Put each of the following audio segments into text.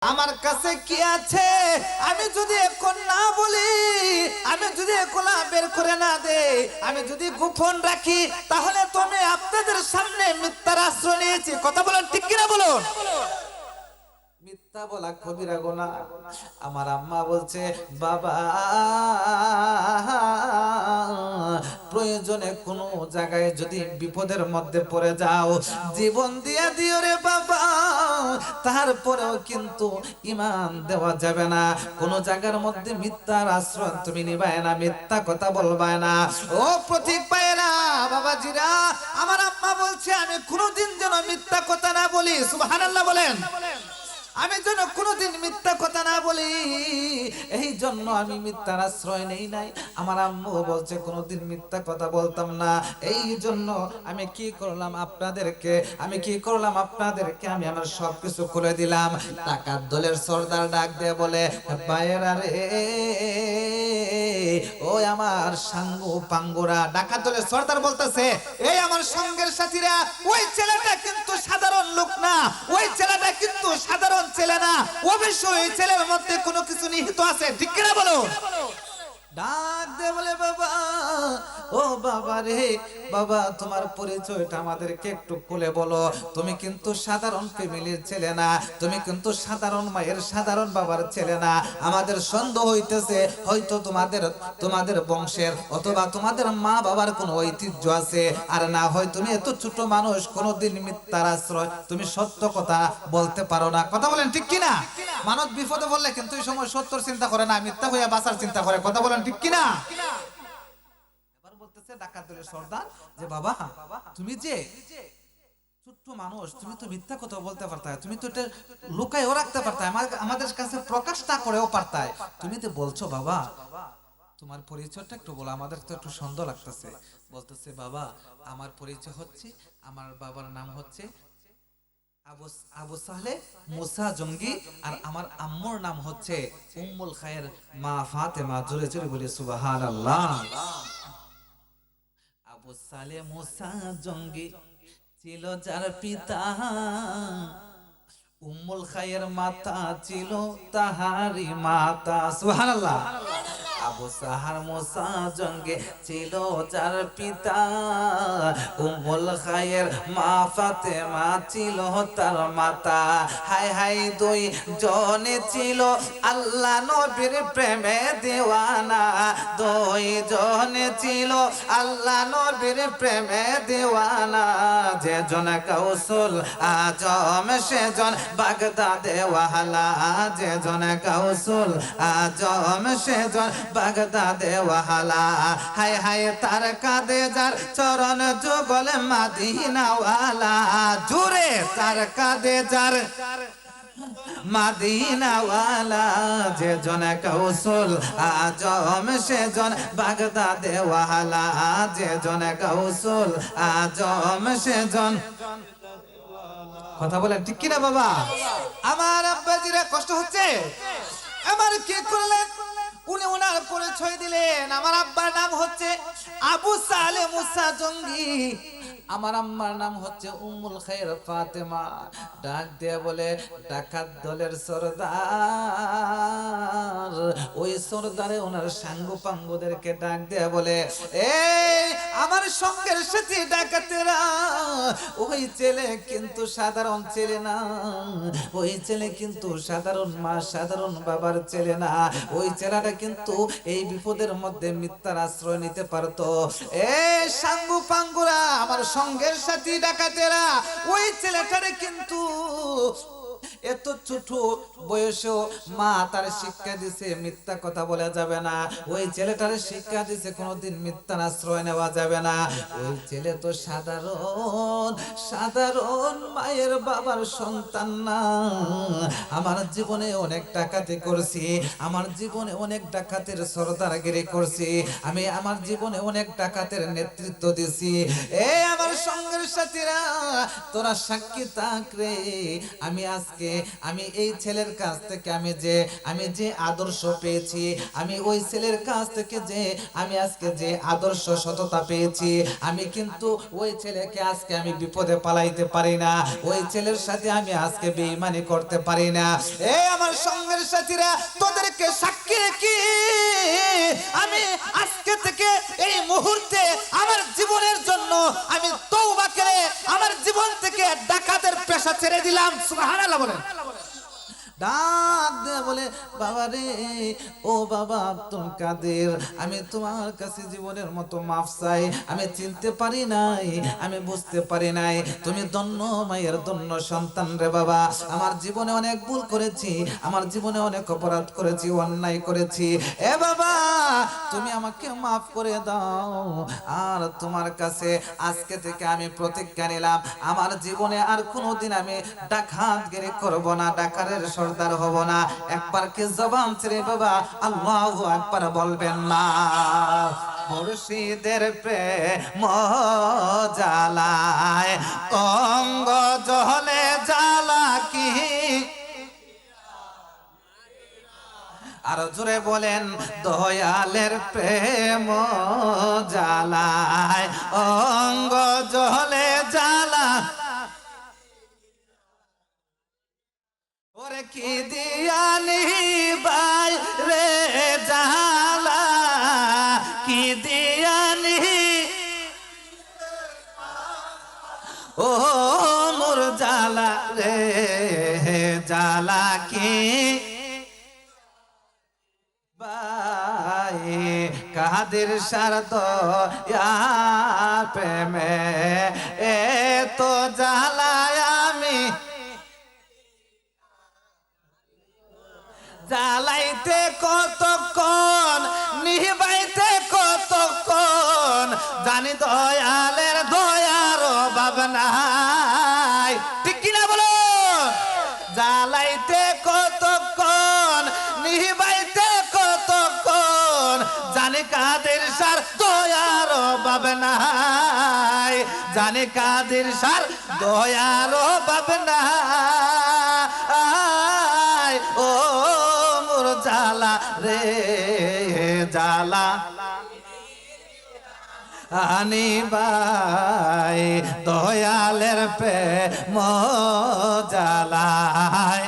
আমার কাছে কি আছে আমি যদি এখন না বলি, আমি যদি এখন বের করে না দেই, আমি যদি গোপন রাখি, তাহলে তুমি আপনাদের সামনে মিথ্যার আশ্রয় নিয়েছি। কথা বলেন ঠিক কিনা বলুন। মিথ্যা বলা কবিরা গুনাহ। আমার আম্মা বলছে, বাবা প্রয়োজনে কোনো জায়গায় যদি বিপদের মধ্যে পড়ে যাও, জীবন দিয়া দিও রে বাবা, তারপরেও কিন্তু ঈমান দেওয়া যাবে না। কোন জায়গার মধ্যে মিথ্যার আশ্রয় তুমি নিবায় না, মিথ্যা কথা বলবায় না। ও প্রতীক পায়রা বাবাজিরা, আমার আম্মা বলছে আমি কোনোদিন যেন মিথ্যা কথা না বলি। সুবহানাল্লাহ বলেন। আমি যেন কোনোদিন মিথ্যা কথা না বলি, এই জন্য আমি মিথ্যার আশ্রয় নেই নাই। আমার আম্মু বলছে কোনোদিন মিথ্যা কথা বলতাম না, এই জন্য আমি কি করলাম আপনাদেরকে, আমি আমার সবকিছু খুলে দিলাম। টাকার দলের সর্দার ডাক দিয়ে বলে, ভাইয়েরা রে, ওই আমার সাঙ্গু পাঙ্গুরা। ডাকাত দলের সর্দার বলতেছে, এই আমার সঙ্গের সাথীরা, ওই ছেলেটা কিন্তু সাধারণ লোক না, ওই ছেলেটা কিন্তু সাধারণ ছেলে না, অবশ্যই এই ছেলের মধ্যে কোনো কিছু নিহিত আছে। ঠিক কিনা বলো? ডাক দে বলে, বাবা ও বাবা রে, বাবা তোমার পরিচয়টা আমাদেরকে একটু খুলে বলো। তুমি কিন্তু সাধারণ ফ্যামিলির ছেলে না, তুমি কিন্তু সাধারণ মায়ের সাধারণ বাবার ছেলে না। আমাদের সন্দেহ হইতেছে হয়তো তোমাদের বংশের অথবা তোমাদের মা বাবার কোনো ঐতিহ্য আছে, আর না হয় তুমি এত ছোট মানুষ, কোনোদিন মিথ্যার আশ্রয়, তুমি সত্য কথা বলতে পারো না। কথা বলেন ঠিক কিনা? মানুষ বিপদে বললে কিন্তু এই সময় সত্যর চিন্তা করে না, মিথ্যা হইয়া বাঁচার চিন্তা করে। কথা বলেন ঠিক কিনা? এবার বলতেছে ডাকাত দলের সর্দার যে, বাবা তুমি যে ছোট্ট মানুষ, তুমি তো মিথ্যা কথা বলতে পারতাই, তুমি তো এটা লুকায়ও রাখতে পারতাই, আমাদের কাছে প্রকাশ না করেও পারতাই। তুমি তো বলছো বাবা তোমার পরিচয়টা একটু বলো, আমাদের তো একটু সন্দেহ লাগতেছে। বলতেছে, বাবা আমার পরিচয় হচ্ছে, আমার বাবার নাম হচ্ছে আবু সালে মুসা জঙ্গি, আর আমার আম্মুর নাম হচ্ছে উম্মুল খায়ের মা ফাতেমা। জোরে জোরে বলি সুবহানাল্লাহ। আবু সালে মুসা জঙ্গি ছিল যার পিতা, উম্মুল খায়ের মাতা ছিল তাহারি মাতা। সুবহানাল্লাহ। আবু সাহার মুসা জঙ্গে ছিল যার পিতা, উম্মুল খায়ের মা ফাতেমা ছিল তার মাতা। হাই হাই দুই জনে ছিল আল্লাহ নবীর প্রেমে দেওয়ানা, দুই জনে ছিল আল্লাহ নবীর প্রেমে দেওয়ানা। যে জন কাউসুল আজম সেজন বাগদাদে ওয়ালা, যে জন কাউসুল আজম সেজন বাগদাদে ওয়ালা। হায় হায় তার কাঁধে যার চরণ যুগল মাদিনা ওয়ালা, জুড়ে তার কাঁধে যার মাদিনা ওয়ালা। যে জন কাউসুল আজম সেজন বাগদাদে ওয়ালা, যে জন কাউসুল আজম সেজন। কথা বলেন ঠিক কিনা বাবা? আমার আব্বাজিরা কষ্ট হচ্ছে, আমার কি করলেন? উনি ওনার পরিচয় দিলেন। আমার আব্বার নাম হচ্ছে আবু সালে মুসা জঙ্গি, আমার আম্মার নাম হচ্ছে উম্মুল খায়ের ফাতেমা। ডাক দিয়ে বলে, ডাকাত দলের সরদার, ওই সরদারে ওনার সাঙ্গু পাঙ্গুদেরকে ডাক দিয়ে বলে, এই আমার সঙ্গের সাথে ডাকাতেরা, ওই ছেলে কিন্তু সাধারণ ছেলে না, ওই ছেলে কিন্তু সাধারণ মা সাধারণ বাবার ছেলে না, ওই ছেলেটা কিন্তু এই বিপদের মধ্যে মিথ্যার আশ্রয় নিতে পারতো। এই সাঙ্গু পাঙ্গুরা, আমার সঙ্গের সাথী ডাকাতেরা, ওই ছেলেটারে কিন্তু এত ছোট বয়সে মা তার শিক্ষা দিছে মিথ্যা কথা বলা যাবে না, ওই ছেলেটারে শিক্ষা দিছে কোনোদিন মিথ্যার আশ্রয় নেওয়া যাবে না। ওই ছেলে তো সাধারণ মায়ের বাবার সন্তান না। আমার জীবনে অনেক ডাকাতি করছি, আমার জীবনে অনেক ডাকাতের সরদারগিরি করছি, আমি আমার জীবনে অনেক ডাকাতের নেতৃত্ব দিছি। এ আমার সঙ্গের সাথীরা, তোরা সাক্ষী থাক রে, আমি আজকে আজকে আমি এই ছেলের কাছ থেকে আমি যে আদর্শ পেয়েছি, আমি ওই ছেলের কাছ থেকে আমি আজকে যে আদর্শ সততা পেয়েছি, আমি কিন্তু ওই ছেলেকে আজকে আমি বিপদে পালাইতে পারি না, ওই ছেলের সাথে আমি আজকে বেঈমানি করতে পারি না। এই আমার সঙ্গের সাথীরা, তোদেরকে সাক্ষী রেখে আমি আজকে থেকে এই মুহূর্তে আমার জীবনের জন্য আমি তওবা করে আমার জীবন থেকে ডাকাতের পেশা ছেড়ে দিলাম। সুবহানাল্লাহ বলেন। ডাক দিয়ে বলে, বাবা রে, ও বাবা আব্দুল কাদের, আমি তোমার কাছে জীবনের মতো মাফ চাই। আমি চিনতে পারি নাই, আমি বুঝতে পারি নাই তুমি ধন্য মায়ের ধন্য সন্তান রে বাবা। আমার জীবনে অনেক ভুল করেছি, আমার জীবনে অনেক অপরাধ করেছি, অন্যায় করেছি। এ বাবা, তুমি আমাকে মাফ করে দাও। আর তোমার কাছে আজকে থেকে আমি প্রতিজ্ঞা নিলাম, আমার জীবনে আর কোনোদিন আমি ডাকাতগিরি করব না, ডাকাতের সর্দার হব না। একবার কি জবান ছেড়ে বাবা আল্লাহু আকবার বলবেন না? মুর্শিদের প্রেম জ্বালায় অঙ্গ জ্বলে জ্বালা কি, আর জোরে বলেন, দয়ালের প্রেম জ্বালায় অঙ্গ জ্বলে জ্বালা। ওরে কি দিয়ানি বাই রে জ্বালা, কি দিয়ানি ও মোর জ্বালা রে জ্বালা কি বাই, কাদের সারদ প্রেমে এ তো জ্বালায় আমি জ্বালাইতে কতক্ষণ, নিবাইতে কতক্ষণ, জানি দয়ালের দয়ার অভাব নাই। ঠিক কিনা বলো? জ্বালাইতে কতক্ষণ, নিবাইতে কতক্ষণ, জানি কাদের সার দয়ার অভাব নাই, জানি কাদের সার দয়ার অভাব নাই। ও মোর জ্বালা রে জ্বালা আনিবাই, দয়ালের প্রেম জ্বালায়।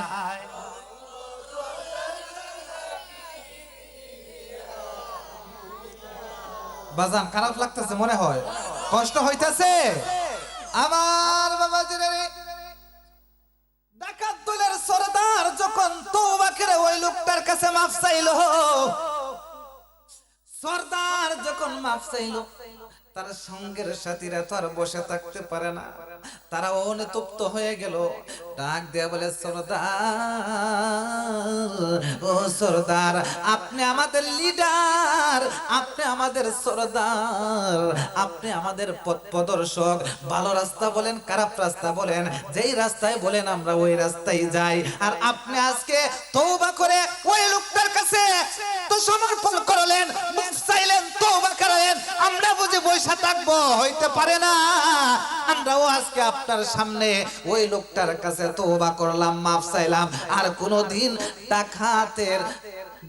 বাজান খারাপ লাগতেছে মনে হয়, কষ্ট হইতেছে আমার বাবা রে। ডাকাত দলের সরদার যখন তওবা করে ওই লোকটার কাছে মাফ চাইলো, সরদার যখন মাফ চাইলো, তার সঙ্গের সাথীরা তো আর বসে থাকতে পারে না, তারা অনুতপ্ত হয়ে গেল। ডাক দিয়ে বলে, সরদার, ও সরদার, আপনি আমাদের লিডার, আপনি আমাদের সরদার, আপনি আমাদের পথ প্রদর্শক। ভালো রাস্তা বলেন, খারাপ রাস্তা বলেন, যেই রাস্তায় বলেন আমরা ওই রাস্তায় যাই। আর আপনি আজকে তওবা করে ওই লোকটার কাছে তো সমর্পণ করলেন, মাফ চাইলেন, তওবা করলেন, আমরা বুঝি বসে থাকবো? হইতে পারে না। আমরাও আজকে আপনার সামনে ওই লোকটার কাছে তওবা করলাম, মাফ চাইলাম, আর কোনোদিন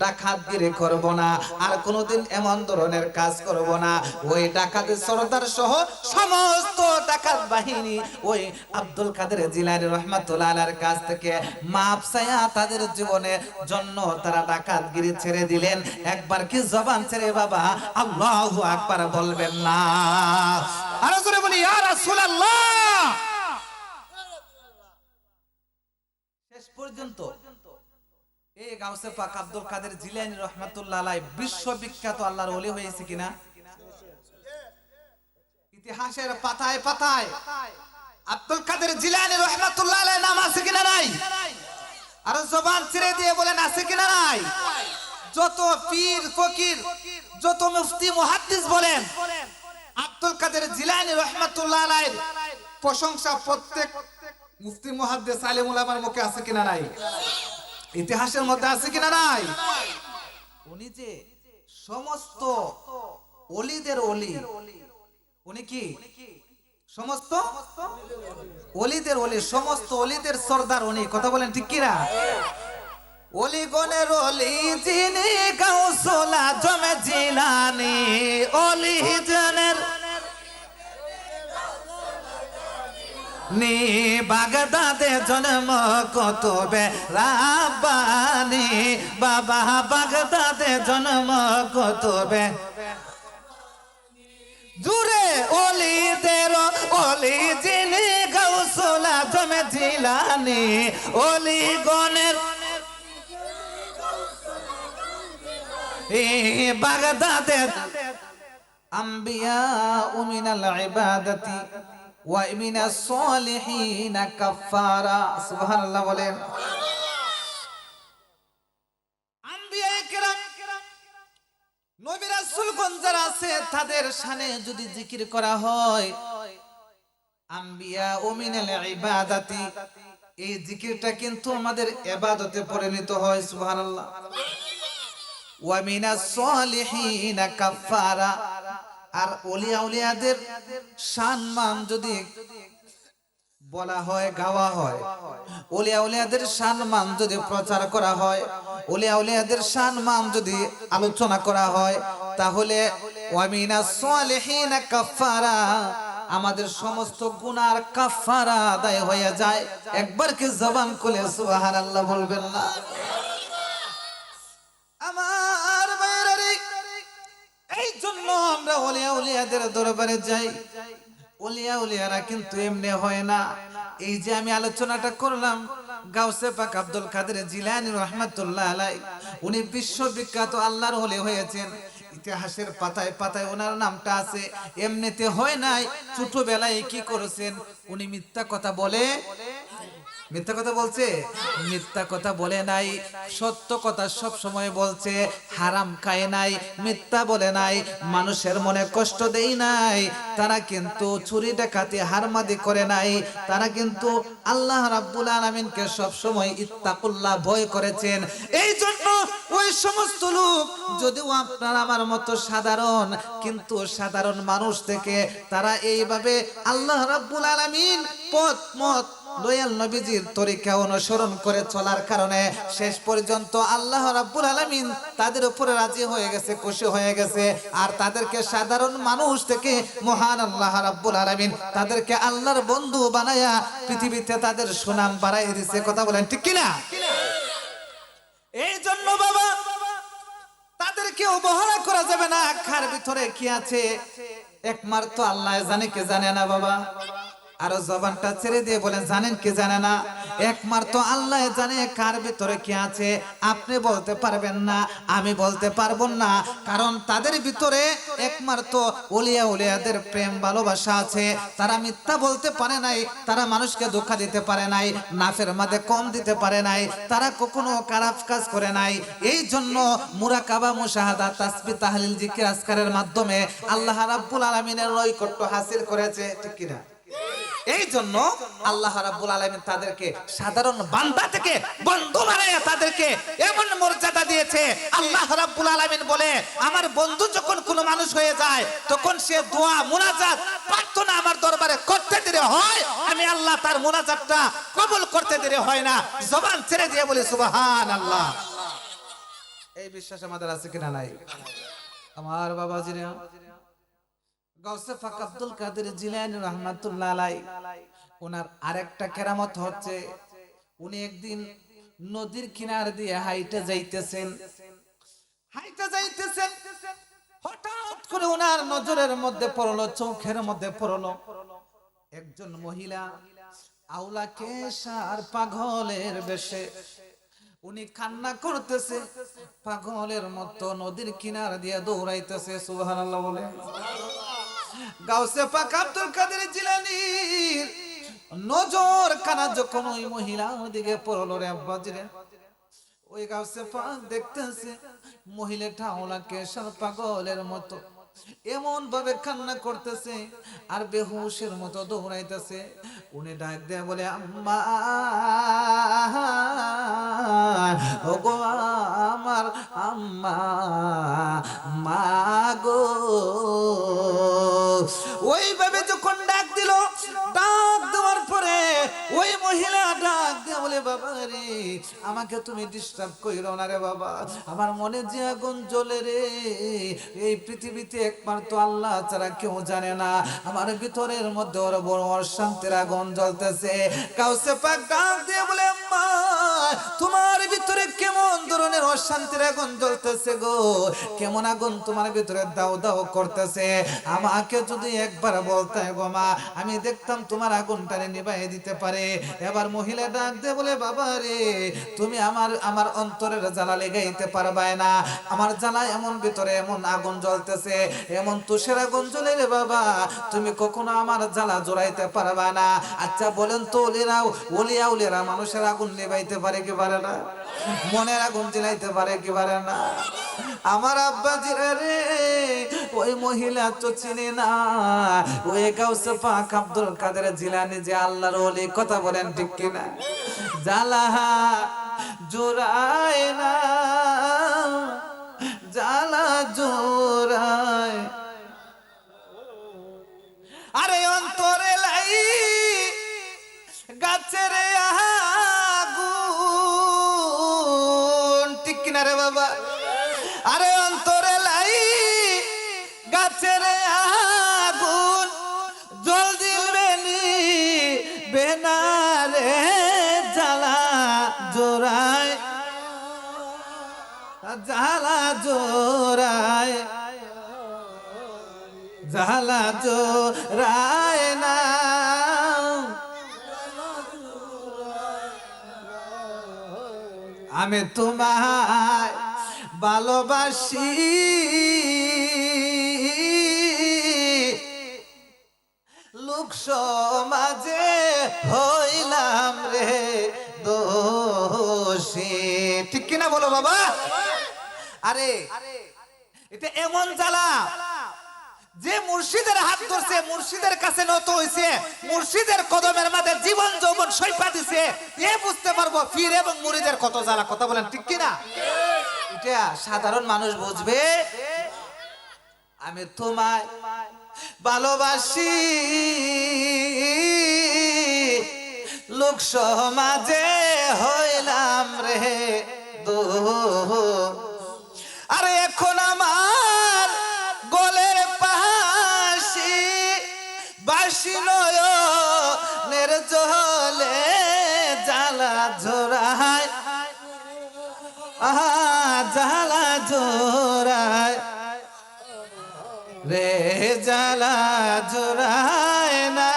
ডাকাতগিরি করব না, আর কোনোদিন এমন ধরনের কাজ করব না। ওই ডাকাতের সরদার সহ সমস্ত ডাকাত বাহিনী ওই আব্দুল কাদের জিলানী রাহমাতুল্লাহ আলাইহির কাছ থেকে মাফ চাইয়া তাদের জীবনের জন্য তারা ডাকাতগিরি ছেড়ে দিলেন। একবার কি জবান ছেড়ে বাবা আল্লাহু আকবার বলবেন না? আর জোরে বলি ইয়া রাসূলুল্লাহ। শেষ পর্যন্ত এই গাউসে পাক আব্দুল কাদের জিলানী রাহমাতুল্লাহ আলাইহি বিশ্ববিখ্যাত আল্লাহর ওলি হয়েছে কিনা? ইতিহাসের পাতায় পাতায় আব্দুল কাদের জিলানী রাহমাতুল্লাহ আলাইহি নাম আছে কিনা নাই? আর জবান ছেড়ে দিয়ে বলেন আছে কিনা নাই? যত পীর ফকির, যত মুফতি মুহাদ্দিস বলেন, আব্দুল কাদের জিলানী রাহমাতুল্লাহ আলাইহির প্রশংসা প্রত্যেক মুফতি মুহাদ্দিস আলেম উলামার মুখে আছে কিনা নাই? ইতিহাসের মধ্যে আছে কিনা নাই? উনি যে সমস্ত ওলিদের ওলি, উনি কি সমস্ত ওলিদের ওলি, সমস্ত ওলিদের সর্দার উনি। কথা বলেন ঠিক কিনা? ওলিগণের ওলি যিনি গাউসুল আজম জিলানী, ওলিজনের নি বাগদাদে জন্ম কুতুবে রাব্বানী, বাবা বাগদাদে জন্ম কুতুবে জুরে ওলিদের ওলি যিনি গাউসুল আজম জিলানী, ওলিগণের বাগদাদে আম্বিয়া মিনাল ইবাদাতি ওয়া মিনাস সালিহিন কাফারা। সুবহানাল্লাহ বলেন। আম্বিয়া কিরাম নবী রাসূলগণ যারা আছে তাদের শানে যদি জিকির করা হয়, আম্বিয়া মিনাল ইবাদাতি, এই জিকিরটা কিন্তু আমাদের ইবাদতে পরিণত হয়। সুবহানাল্লাহ। ওয়া মিনাস সালিহিন কাফারা, আর ওলিয়া উলিয়াদের সম্মান যদি বলা হয়, গাওয়া হয়, ওলিয়া উলিয়াদের সম্মান যদি প্রচার করা হয়, ওলিয়া উলিয়াদের সম্মান যদি আলোচনা করা হয়, তাহলে ওয়া মিনাস সালিহিন কাফারা, আমাদের সমস্ত গুনার কাফারা আদায় হয়ে যায়। একবার কি জবান খুলে সুবহানাল্লাহ বলবেন না? আমার বাইরে এই জন্য আমরা ওলিয়া উলিয়াদের দরবারে যাই। ওলিয়া উলিয়ারা কিন্তু এমনি হয় না। এই যে আমি আলোচনাটা করলাম, গাউসে পাক আব্দুল কাদের জিলানী রাহমাতুল্লাহ আলাইহি, উনি বিশ্ববিখ্যাত আল্লাহর ওলি হয়েছেন। ইতিহাসের পাতায় পাতায় ওনার নামটা আছে। এমনিতে হয় নাই, ছোটবেলায় কি করেছেন উনি? মিথ্যা কথা বলে, মিথ্যা কথা বলছে, মিথ্যা কথা বলে নাই, সত্য কথা সব সময় বলছে। হারাম খায় নাই, মিথ্যা বলে নাই, মানুষের মনে কষ্ট দেই নাই। তারা কিন্তু চুরি ডাকাতি হারমাদি করে নাই। তারা কিন্তু আল্লাহ রাব্বুল আলামিনকে সব সময় ইত্তাকুল্লাহ ভয় করেছেন। এই জন্য ওই সমস্ত লোক, যদিও আপনার আমার মতো সাধারণ, কিন্তু সাধারণ মানুষ থেকে তারা এইভাবে আল্লাহ রাব্বুল আলামিন পথ মত দয়াল নবীজির তরিকা অনুসরণ করে চলার কারণে শেষ পর্যন্ত আল্লাহ রাব্বুল আলামিন তাদের উপরে রাজি হয়ে গেছে, খুশি হয়ে গেছে। আর তাদেরকে সাধারণ মানুষ থেকে মহান আল্লাহ রাব্বুল আলামিন তাদেরকে আল্লাহর বন্ধু বানায়া পৃথিবীতে তাদের সুনাম বাড়াই দিয়েছে। কথা বলেন ঠিক কিনা? এই জন্য বাবা তাদেরকে অবহেলা করা যাবে না। খার ভিতরে কি আছে একমাত্র আল্লাহ জানে, কে জানে না বাবা? আরো জবানটা ছেড়ে দিয়ে বলেন, জানেন কি জানে না? একমাত্র আল্লাহ জানে কার ভিতরে কি আছে। আপনি বলতে পারবেন না, আমি বলতে পারবো না, কারণ তাদের ভিতরে একমাত্র ওলিয়া উলিয়াদের প্রেম ভালোবাসা আছে। তারা মিথ্যা বলতে পারে নাই, তারা মানুষকে ধোঁকা দিতে পারে নাই, নাফের মাঝে কম দিতে পারে নাই, তারা কখনো খারাপ কাজ করে নাই। এই জন্য মুরাকাবা, মুশাহাদা, তাসবিহ, তাহলিল, জিকির, আজকারের মাধ্যমে আল্লাহ রাব্বুল আলামিনের নৈকট্য হাসিল করেছে। ঠিক কিনা? এই জন্য আল্লাহ রাব্বুল আলামিন তাদেরকে সাধারণ বান্দা থেকে বন্ধু বানায়া তাদেরকে এমন মর্যাদা দিয়েছে। আল্লাহ রাব্বুল আলামিন বলে, আমার বন্ধু যখন কোনো মানুষ হয়ে যায়, তখন সে দোয়া মুনাজাত প্রার্থনা আমার দরবারে করতে দেরি হয়, আমি আল্লাহ তার মুনাজাতটা কবুল করতে দেরি হয় না। জবান ছেড়ে দিয়ে বলি সুবহানাল্লাহ। এই বিশ্বাস আমাদের আছে কিনা? নাই। আমার বাবাজিরা, গাউসে পাক আব্দুল কাদের জিলানী রাহমাতুল্লাহ আলাইহি, ওনার আরেকটা কেরামত হচ্ছে, উনি একদিন নদীর কিনার দিয়ে হাইটে যাইতেছেন। হঠাৎ করে ওনার নজরের মধ্যে পড়লো, চোখের মধ্যে পড়লো একজন মহিলা আওলা কেশার পাগলের বেশে। উনি কান্না করতেছে, পাগলের মতো নদীর কিনার দিয়ে দৌড়াইতেছে। সুবহানাল্লাহ বলে। গাউসে পাক আব্দুল কাদের জিলানীর নজর কানা যখন ওই মহিলার দিকে পড়লো রে আব্বাজিরে, ওই গাউসে পাক দেখতেছে মহিলাটা ওলা কেশার পাগলের মতো এমন ভাবে কান্না করতেছে আর বেহুশের মতো দৌড়াইতেছে। উনি ডাক দেয়া বলে, আম্মা, ওগো আমার আম্মা, মা গো। ওইভাবে যখন ডাক দিল, আমাকে তুমি ডিস্টার্ব কইরো না রে বাবা, আমার মনে যে আগুন জ্বলে রে, এই পৃথিবীতে একমাত্র আল্লাহ ছাড়া কেউ জানে না। আমার ভিতরের মধ্যে ওর বড় অশান্তির আগুন জ্বলতেছে। কাউসে পাক ডাক দিয়ে বলে, আম্মা তোমার ভিতরে কেমন ধরনের অশান্তির আগুন জ্বলতেছে গো, কেমন আগুন তোমার ভিতরে দাও দাও করতেছে, আমাকে যদি একবার বলতে গো মা, আমি দেখতাম তোমার আগুনটারে নিভাইয়ে দিতে পারে। এবার মহিলা ডাক দিয়ে বলে, বাবা রে তুমি আমার অন্তরের জ্বালা লেগাইতে পারবে না, আমার জ্বালা এমন ভিতরে এমন আগুন জ্বলতেছে, এমন তুষের আগুন জ্বলে রে বাবা, তুমি কখনো আমার জ্বালা জোড়াইতে পারবে না। আচ্ছা বলেন তো ওলিয়া উলিয়ারা মানুষের আগুন নিভাইতে পারে কি পারে না? মনের আগুন জ্বালাইতে পারে কি পারে না? আমার আব্বা জিরা রে ওই মহিলা তো চিনি না, ওই গাউসে পাক আব্দুল কাদের জিলানী যে আল্লাহর ওলি, কথা বলেন ঠিক কিনা? জ্বালা জোড়ায় না, জ্বালা জোড়ায়, আরে অন্তরে লাই গাছের আগুন, ঠিক কিনা রে বাবা? আরে অন্তরে লাই গাছের আগুন, জল দিবে নি বেনারে, জ্বালা জোড়ায়, জ্বালা জোড়ায়, জ্বালা জোড়ায় না। আমি তোমায় ভালোবাসি, লোক সমাজে হইলাম রে দোষী, ঠিক কিনা বলো বাবা? আরে এটা এমন জ্বালা যে মুর্শিদের হাত ধরছে, মুর্শিদের কাছে নত হইছে, মুর্শিদের কদমের মাঝে জীবন যৌবন সইপা দিছে, এ বুঝতে পারবো পীর এবং মুরিদের কত জ্বালা, কথা বলেন ঠিক কিনা? এটা সাধারণ মানুষ বুঝবে। আমি তোমায় ভালোবাসি, লোক সমাজে হইলাম রে আরে এখন আমার গলের পাশি বাসি নয়নের জলে জ্বালা জোড়ায়, জ্বালা জোড়ায় রে, জ্বালা জোড়ায় না।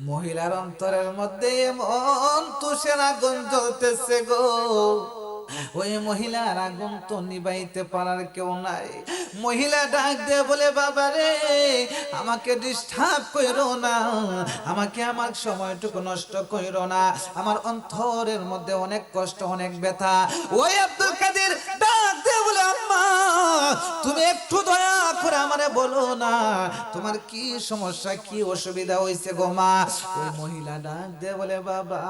মহিলার অন্তরের মধ্যে এমন তুষের আগুন জ্বলতেছে গো, ওই মহিলার আগুন তো নিভাইতে পারার কেউ নাই। মহিলা ডাক দিয়ে বলে, বাবা রে আমাকে ডিস্টার্ব কইরো না, আমাকে আমার সময়টুকু নষ্ট কইরো না, আমার অন্তরের মধ্যে অনেক কষ্ট অনেক ব্যথা। ওই আব্দুল কাদের ডাক দিয়ে বলে, আম্মা তুমি একটু দয়া করে আমারে বলো না, তোমার কি সমস্যা কি অসুবিধা হয়েছে গো মা? ওই মহিলা ডাক দিয়ে বলে, বাবা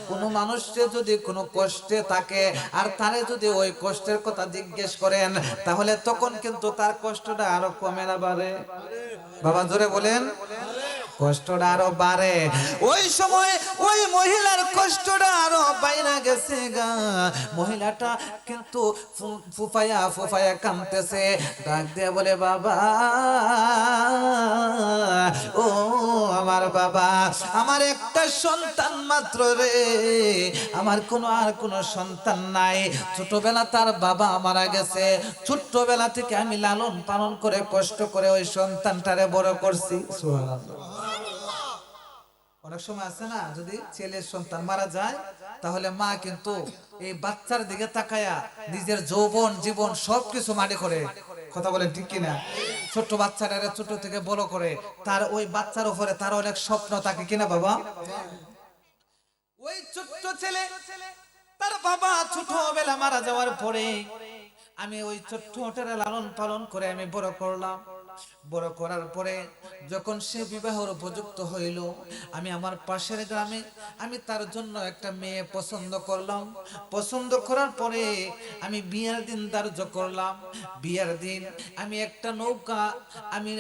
কোন মানুষে যদি কোনো কষ্টে থাকে আর তারে যদি ওই কষ্টের কথা জিজ্ঞেস করেন, তাহলে তখন কিন্তু তার কষ্টটা আরো কমে না বাড়ে? বাবা জোরে বলেন, কষ্টটা আরো বাড়ে। ওই সময় ওই মহিলার কষ্টটা আরো বাইরে গেছে গা, মহিলাটা কিন্তু ফুফায়া ফুফায়া কাঁদতেছে, ডাক দিয়ে বলে, বাবা ও আমার বাবা, আমার একটা সন্তান মাত্র রে, আমার আর কোনো সন্তান নাই, ছোটবেলা তার বাবা মারা গেছে, ছোট্টবেলা থেকে আমি লালন পালন করে কষ্ট করে ওই সন্তানটারে বড় করছি। সুবহানাল্লাহ। অনেক সময় আছে না, যদি ছেলের সন্তান মারা যায় তাহলে মা কিন্তু এই বাচ্চার দিকে তাকায়া নিজের যৌবন জীবন সবকিছু মাটি করে, কথা বলেন ঠিক কিনা? ছোট্ট বাচ্চাটারে ছোট থেকে বড় করে, তার ওই বাচ্চার উপরে তার অনেক স্বপ্ন থাকে কিনা বাবা? ওই ছোট্ট ছেলে তার বাবা ছোটবেলা মারা যাওয়ার পরে আমি ওই ছোট্টটারে লালন পালন করে আমি বড় করলাম। বড় করার পরে যখন সে বিবাহের উপযুক্ত হইল, আমি আমার পাশের গ্রামে আমি তার জন্য একটা মেয়ে পছন্দ করলাম। পছন্দ করার পরে আমি বিয়ের দিন ধার্য করলাম। বিয়ের দিন আমি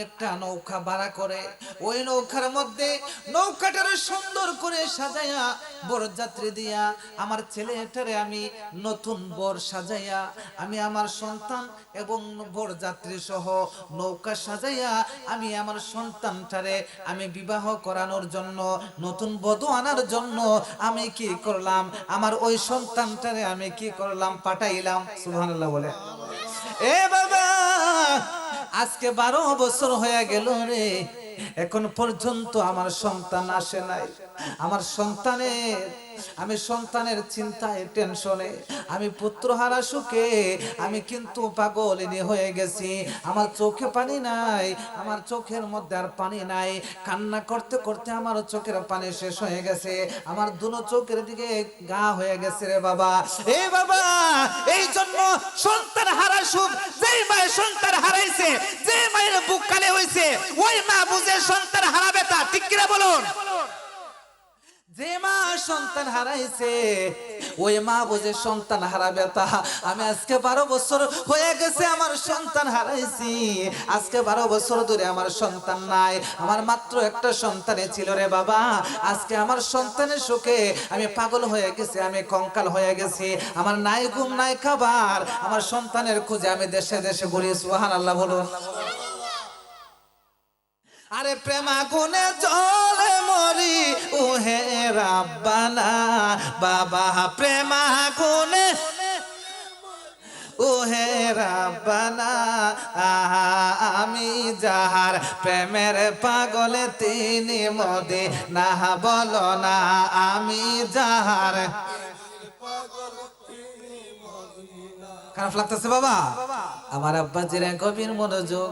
একটা নৌকা ভাড়া করে ওই নৌকার মধ্যে নৌকাটারে সুন্দর করে সাজাইয়া বরযাত্রী দিয়া আমার ছেলেটারে আমি নতুন বর সাজাইয়া আমি আমার সন্তান এবং বরযাত্রী সহ নৌকা সাজাইয়া আমি আমার সন্তানটারে আমি বিবাহ করানোর জন্য, নতুন বধূ আনার জন্য আমি কি করলাম, আমার ওই সন্তানটারে আমি কি করলাম, পাঠাইলাম। সুবহানাল্লাহ বলে। এ বাবা, আজকে 12 বছর হয়ে গেল রে, এখন পর্যন্ত আমার সন্তান আসে নাই। আমার আমি সন্তানের চিন্তায় টেনশনে আমি পুত্রহারা সুখে আমি কিন্তু পাগলিনী হয়ে গেছি। আমার চোখে পানি নাই, আমার চোখের মধ্যে আর পানি নাই। কান্না করতে করতে আমার চোখের পানি শেষ হয়ে গেছে, আমার দুনো চোখের দিকে গা হয়ে গেছে রে বাবা। এ বাবা, এই জন্য সন্তান হারা সুখ, যেই মায়ের সন্তান হারাইছে, যে মায়ের বুক কালে হইছে, ওই মা বুঝে সন্তান হারাবে তা, ঠিক কিনা বলুন? যে মা সন্তান হারাইছে ওই মা বুঝে সন্তান হারাবে তা। আমি আজকে 12 বছর হয়ে গেছে আমার সন্তান হারাইছি। আজকে 12 বছর ধরে আমার সন্তান নাই। আমার মাত্র একটা সন্তানই ছিল রে বাবা। আজকে আমার সন্তানের সুখে আমি পাগল হয়ে গেছি, আমি কঙ্কাল হয়ে গেছি। আমার নাই ঘুম নাই খাবার, আমার সন্তানের খুঁজে আমি দেশে দেশে ঘুরি। সুবহানাল্লাহ বলুন। আরে প্রেম আগুনে জ্বলে মরি ওহে রাব্বানা, বাবা প্রেম আগুনে ওহে রাব্বানা, আমি যাহার প্রেমের পাগলে তিনি মদিনা, বলো না আমি যাহার। খারাপ লাগতেছে বাবা? আমার আব্বা জিরা গভীর মনোযোগ।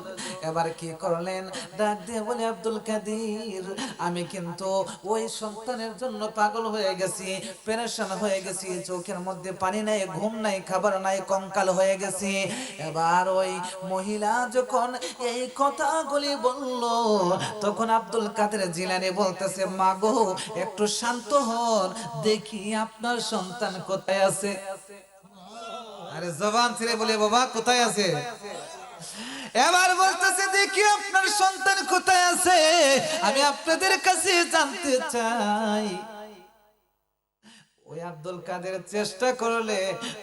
এবার কি করলেন, ডাক দিয়ে বলে, আব্দুল কাদের, আমি কিন্তু ওই সন্তানের জন্য পাগল হয়ে গেছি, পেরেশান হয়ে গেছি, চোখের মধ্যে পানি নাই, ঘুম নাই, খাবার নাই, কঙ্কাল হয়ে গেছি। এবার ওই মহিলা যখন এই কথাগুলি বলল, তখন আব্দুল কাদের জিলানী বলতেছে, মা গো একটু শান্ত হন, দেখি আপনার সন্তান কোথায় আছে। আরে জবান ছেড়ে বলে, বাবা কোথায় আছে? এবার বলতেছে, দেখি আপনার সন্তান কোথায় আছে, আমি আপনাদের কাছে জানতে চাই। ওই আব্দুল কাদের চেষ্টা করলে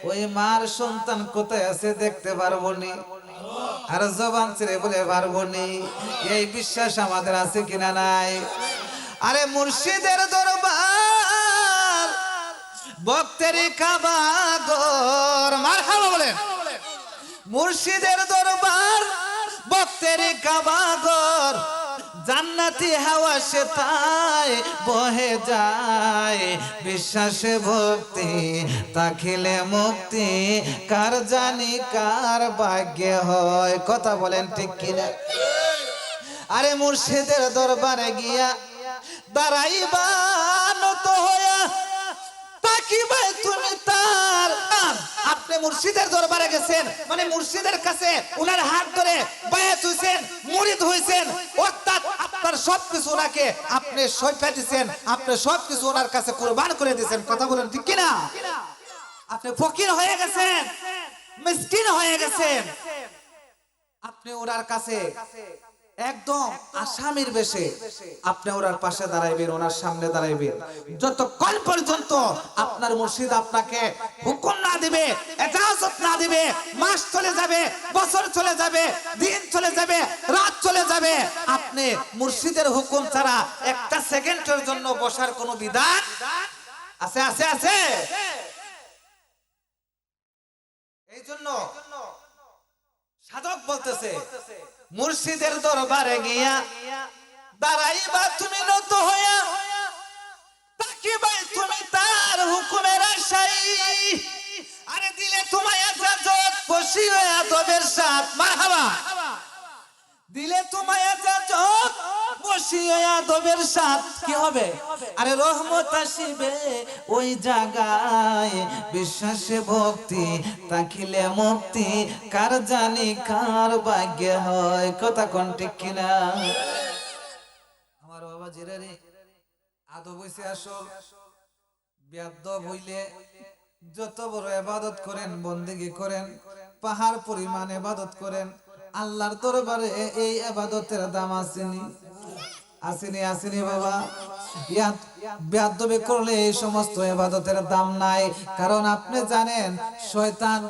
ওই মার সন্তান কোথায় আছে দেখতে পারবো নি। আর জবান ছেড়ে বলে পারবো নি। এই বিশ্বাস আমাদের আছে কিনা নাই? আরে মুর্শিদের দরবার, ভক্তের কাবাগর, মারহাবা বলেন। মুর্শিদের দরবার, ভক্তের কাবাগর, জান্নাতি হাওয়া সে তাই বহে যায়, বিশ্বাসে ভক্তি তাকিলে মুক্তি, কার জানি কার ভাগ্যে হয়। কথা বলেন ঠিক কিনা? আরে মুর্শিদের দরবারে গিয়া দাঁড়াইবা নত হইয়া, তাকিবে তুমি তার। আপনি মুর্শিদের দরবারে গেছেন মানে মুর্শিদের কাছে উনার হাত ধরে বায়াত হইছেন, মুরিদ হইছেন, অর্থাৎ আপনার সবকিছু ওনাকে আপনি সঁপে দিয়েছেন, আপনি সবকিছু ওনার কাছে কুরবান করে দিয়েছেন। কথা বলেন ঠিক কিনা? আপনি ফকির হয়ে গেছেন, মিসকিন হয়ে গেছেন, আপনি ওনার কাছে একদম আসামির বেশে আপনি ওনার পাশে দাঁড়াইবেন, ওনার সামনে দাঁড়াইবেন, যতক্ষণ পর্যন্ত আপনার মুর্শিদ আপনাকে হুকুম না দিবে, ইজাজত না দিবে। মাস চলে যাবে, বছর চলে যাবে, দিন চলে যাবে, রাত চলে যাবে, আপনি মুর্শিদের হুকুম ছাড়া একটা সেকেন্ডের জন্য বসার কোনো বিধান আছে? আছে আছে। এই জন্য সাধক বলতেছে, মুর্শিদের দরবারে গিয়া দাঁড়াইবা তুমি নত হইয়া, তাকিবা তুমি তার হুকুমের আশাই, আরে দিলে তোমায় ইজাজত বসি হইয়া তবের সাথ। মারহাবা। দিলে তোমায় ইজাজত বসি খুশি আদবের সাথ কি হবে আরে রহমত আসিবে ওই জায়গায় বিশ্বাসে ভক্তি তাকিলে মুক্তি কার জানি কার ভাগ্য হয় কথা কোন ঠিক কিনা আমার বাবা জিরে রে আদব হইছে আসল বেয়াদব হইলে যত বড় ইবাদত করেন বন্দেগী করেন পাহাড় পরিমাণ ইবাদত করেন আল্লাহর দরবারে এই ইবাদতের দাম আসেনি আসেনি আসেনি বাবা বেয়াদবি করলে এই সমস্ত ইবাদতের দাম নাই কারণ আপনি জানেন শয়তান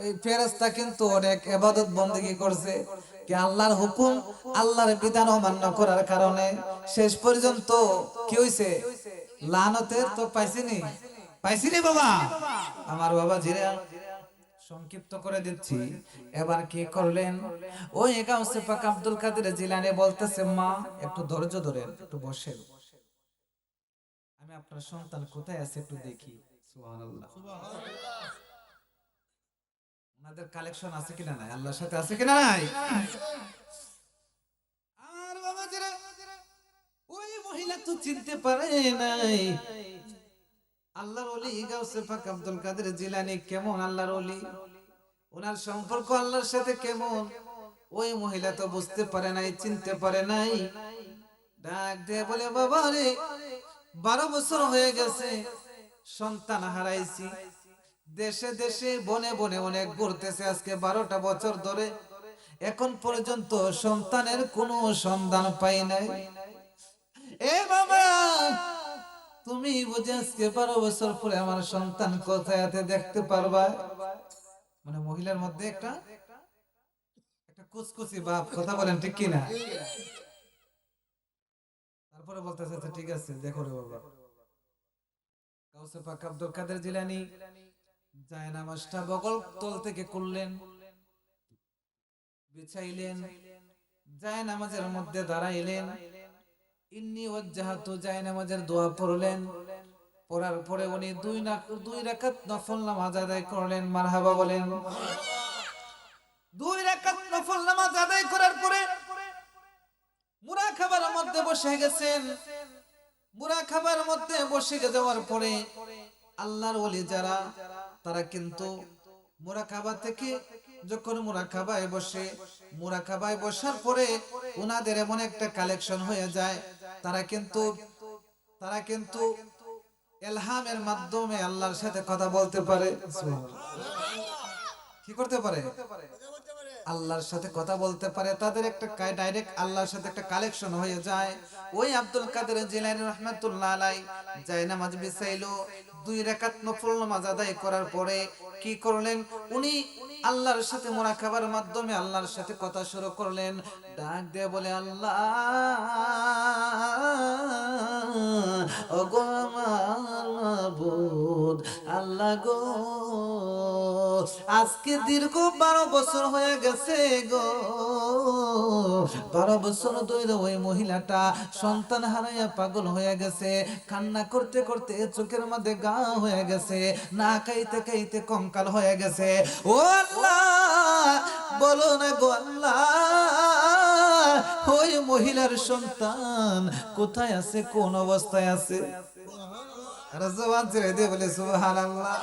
এই ফেরেশতা কিন্তু অনেক ইবাদত বন্দেগী করছে কি আল্লাহর হুকুম আল্লাহর বিধান অমান্য করার কারণে শেষ পর্যন্ত কি হইছে লানতের তো পাইছিনি বাবা আমার বাবা জিরা সংক্ষিপ্ত করে দিচ্ছি এবার কি করলেন ওই গাউসে পাক আব্দুল কাদের জিলানী বলতেছে মা একটু ধৈর্য ধরেন একটু বসেন আমি আপনার সন্তান কোথায় আছে একটু দেখি সুবহানাল্লাহ ওনাদের কালেকশন আছে কিনা নাই আল্লাহর সাথে আছে কিনা নাই আর বাবা জিরা ওই মহিলা তো চিনতে পারে নাই আল্লাহর ওলি গাউসে পাক আব্দুল কাদের জিলানী কেমন আল্লাহর ওলি ওনার সম্পর্ক আল্লাহর সাথে কেমন ওই মহিলা তো বুঝতে পারে নাই চিনতে পারে নাই ডাক দিয়ে বলে বাবা রে 12 বছর হয়ে গেছে সন্তান হারাইছি দেশে দেশে বনে বনে অনেক ঘুরতেছে আজকে 12টা বছর ধরে এখন পর্যন্ত সন্তানের কোনো সন্ধান পাই নাই এ বাবা তুমি বুঝে আজকে 12 বছর পরে আমার সন্তান কোথায় আছে দেখতে পারবা মানে মহিলার মধ্যে একটা কুচকুচি ভাব কথা বলেন ঠিক কিনা তারপরে বলতেছে আচ্ছা ঠিক আছে দেখো রে বাবা গাউসে পাক আব্দুল কাদের জিলানী জায়নামাজটা বগল তল থেকে খুললেন বিছাইলেন জায়নামাজের মধ্যে দাঁড়াইলেন ইন্নী ওয়াজ্জাহাতু জায়নামাজের দোয়া পড়লেন পড়ার পরে উনি 2 রাকাত নফল নামাজ আদায় করলেন মারহাবা বলেন 2 রাকাত নফল নামাজ আদায় করার পরে মুরাকাবার মধ্যে বসে গেছেন মুরাকাবার মধ্যে বসে যাওয়ার পরে আল্লাহর ওলি যারা তারা কিন্তু মুরাকাবা থেকে যখন মুরাকাবায় বসার পরে উনাদের এমন একটা কালেকশন হয়ে যায় তারা কিন্তু ইলহামের মাধ্যমে আল্লাহর সাথে কথা বলতে পারে কি করতে পারে আল্লাহর সাথে কথা বলতে পারে তাদের একটা ডাইরেক্ট আল্লাহর সাথে একটা কালেকশন হয়ে যায় ওই আব্দুল কাদের জিলানী রাহমাতুল্লাহ আলাইহি জায়নামাজ বিছাইলো 2 রাকাত নফল নামাজ আদায় করার পরে কি করলেন উনি আল্লাহর সাথে মুরাকাবার মাধ্যমে আল্লাহর সাথে কথা শুরু করলেন ডাক দিয়ে বলে আল্লাহ ওগো আমার মাবুদ আল্লাহ গো আজকে দীর্ঘ 12 বছর হয়ে গেছে গো 12 বছর ধরে ওই মহিলাটা সন্তান হারাইয়া পাগল হয়ে গেছে কান্না করতে করতে চোখের মধ্যে গা হয়ে গেছে না খাইতে খাইতে কঙ্কাল হয়ে গেছে ও আল্লাহ বলো না গো আল্লাহ ওই মহিলার সন্তান কোথায় আছে কোন অবস্থায় আছে আর জবান ছেড়ে দিয়ে বলে সুবহানাল্লাহ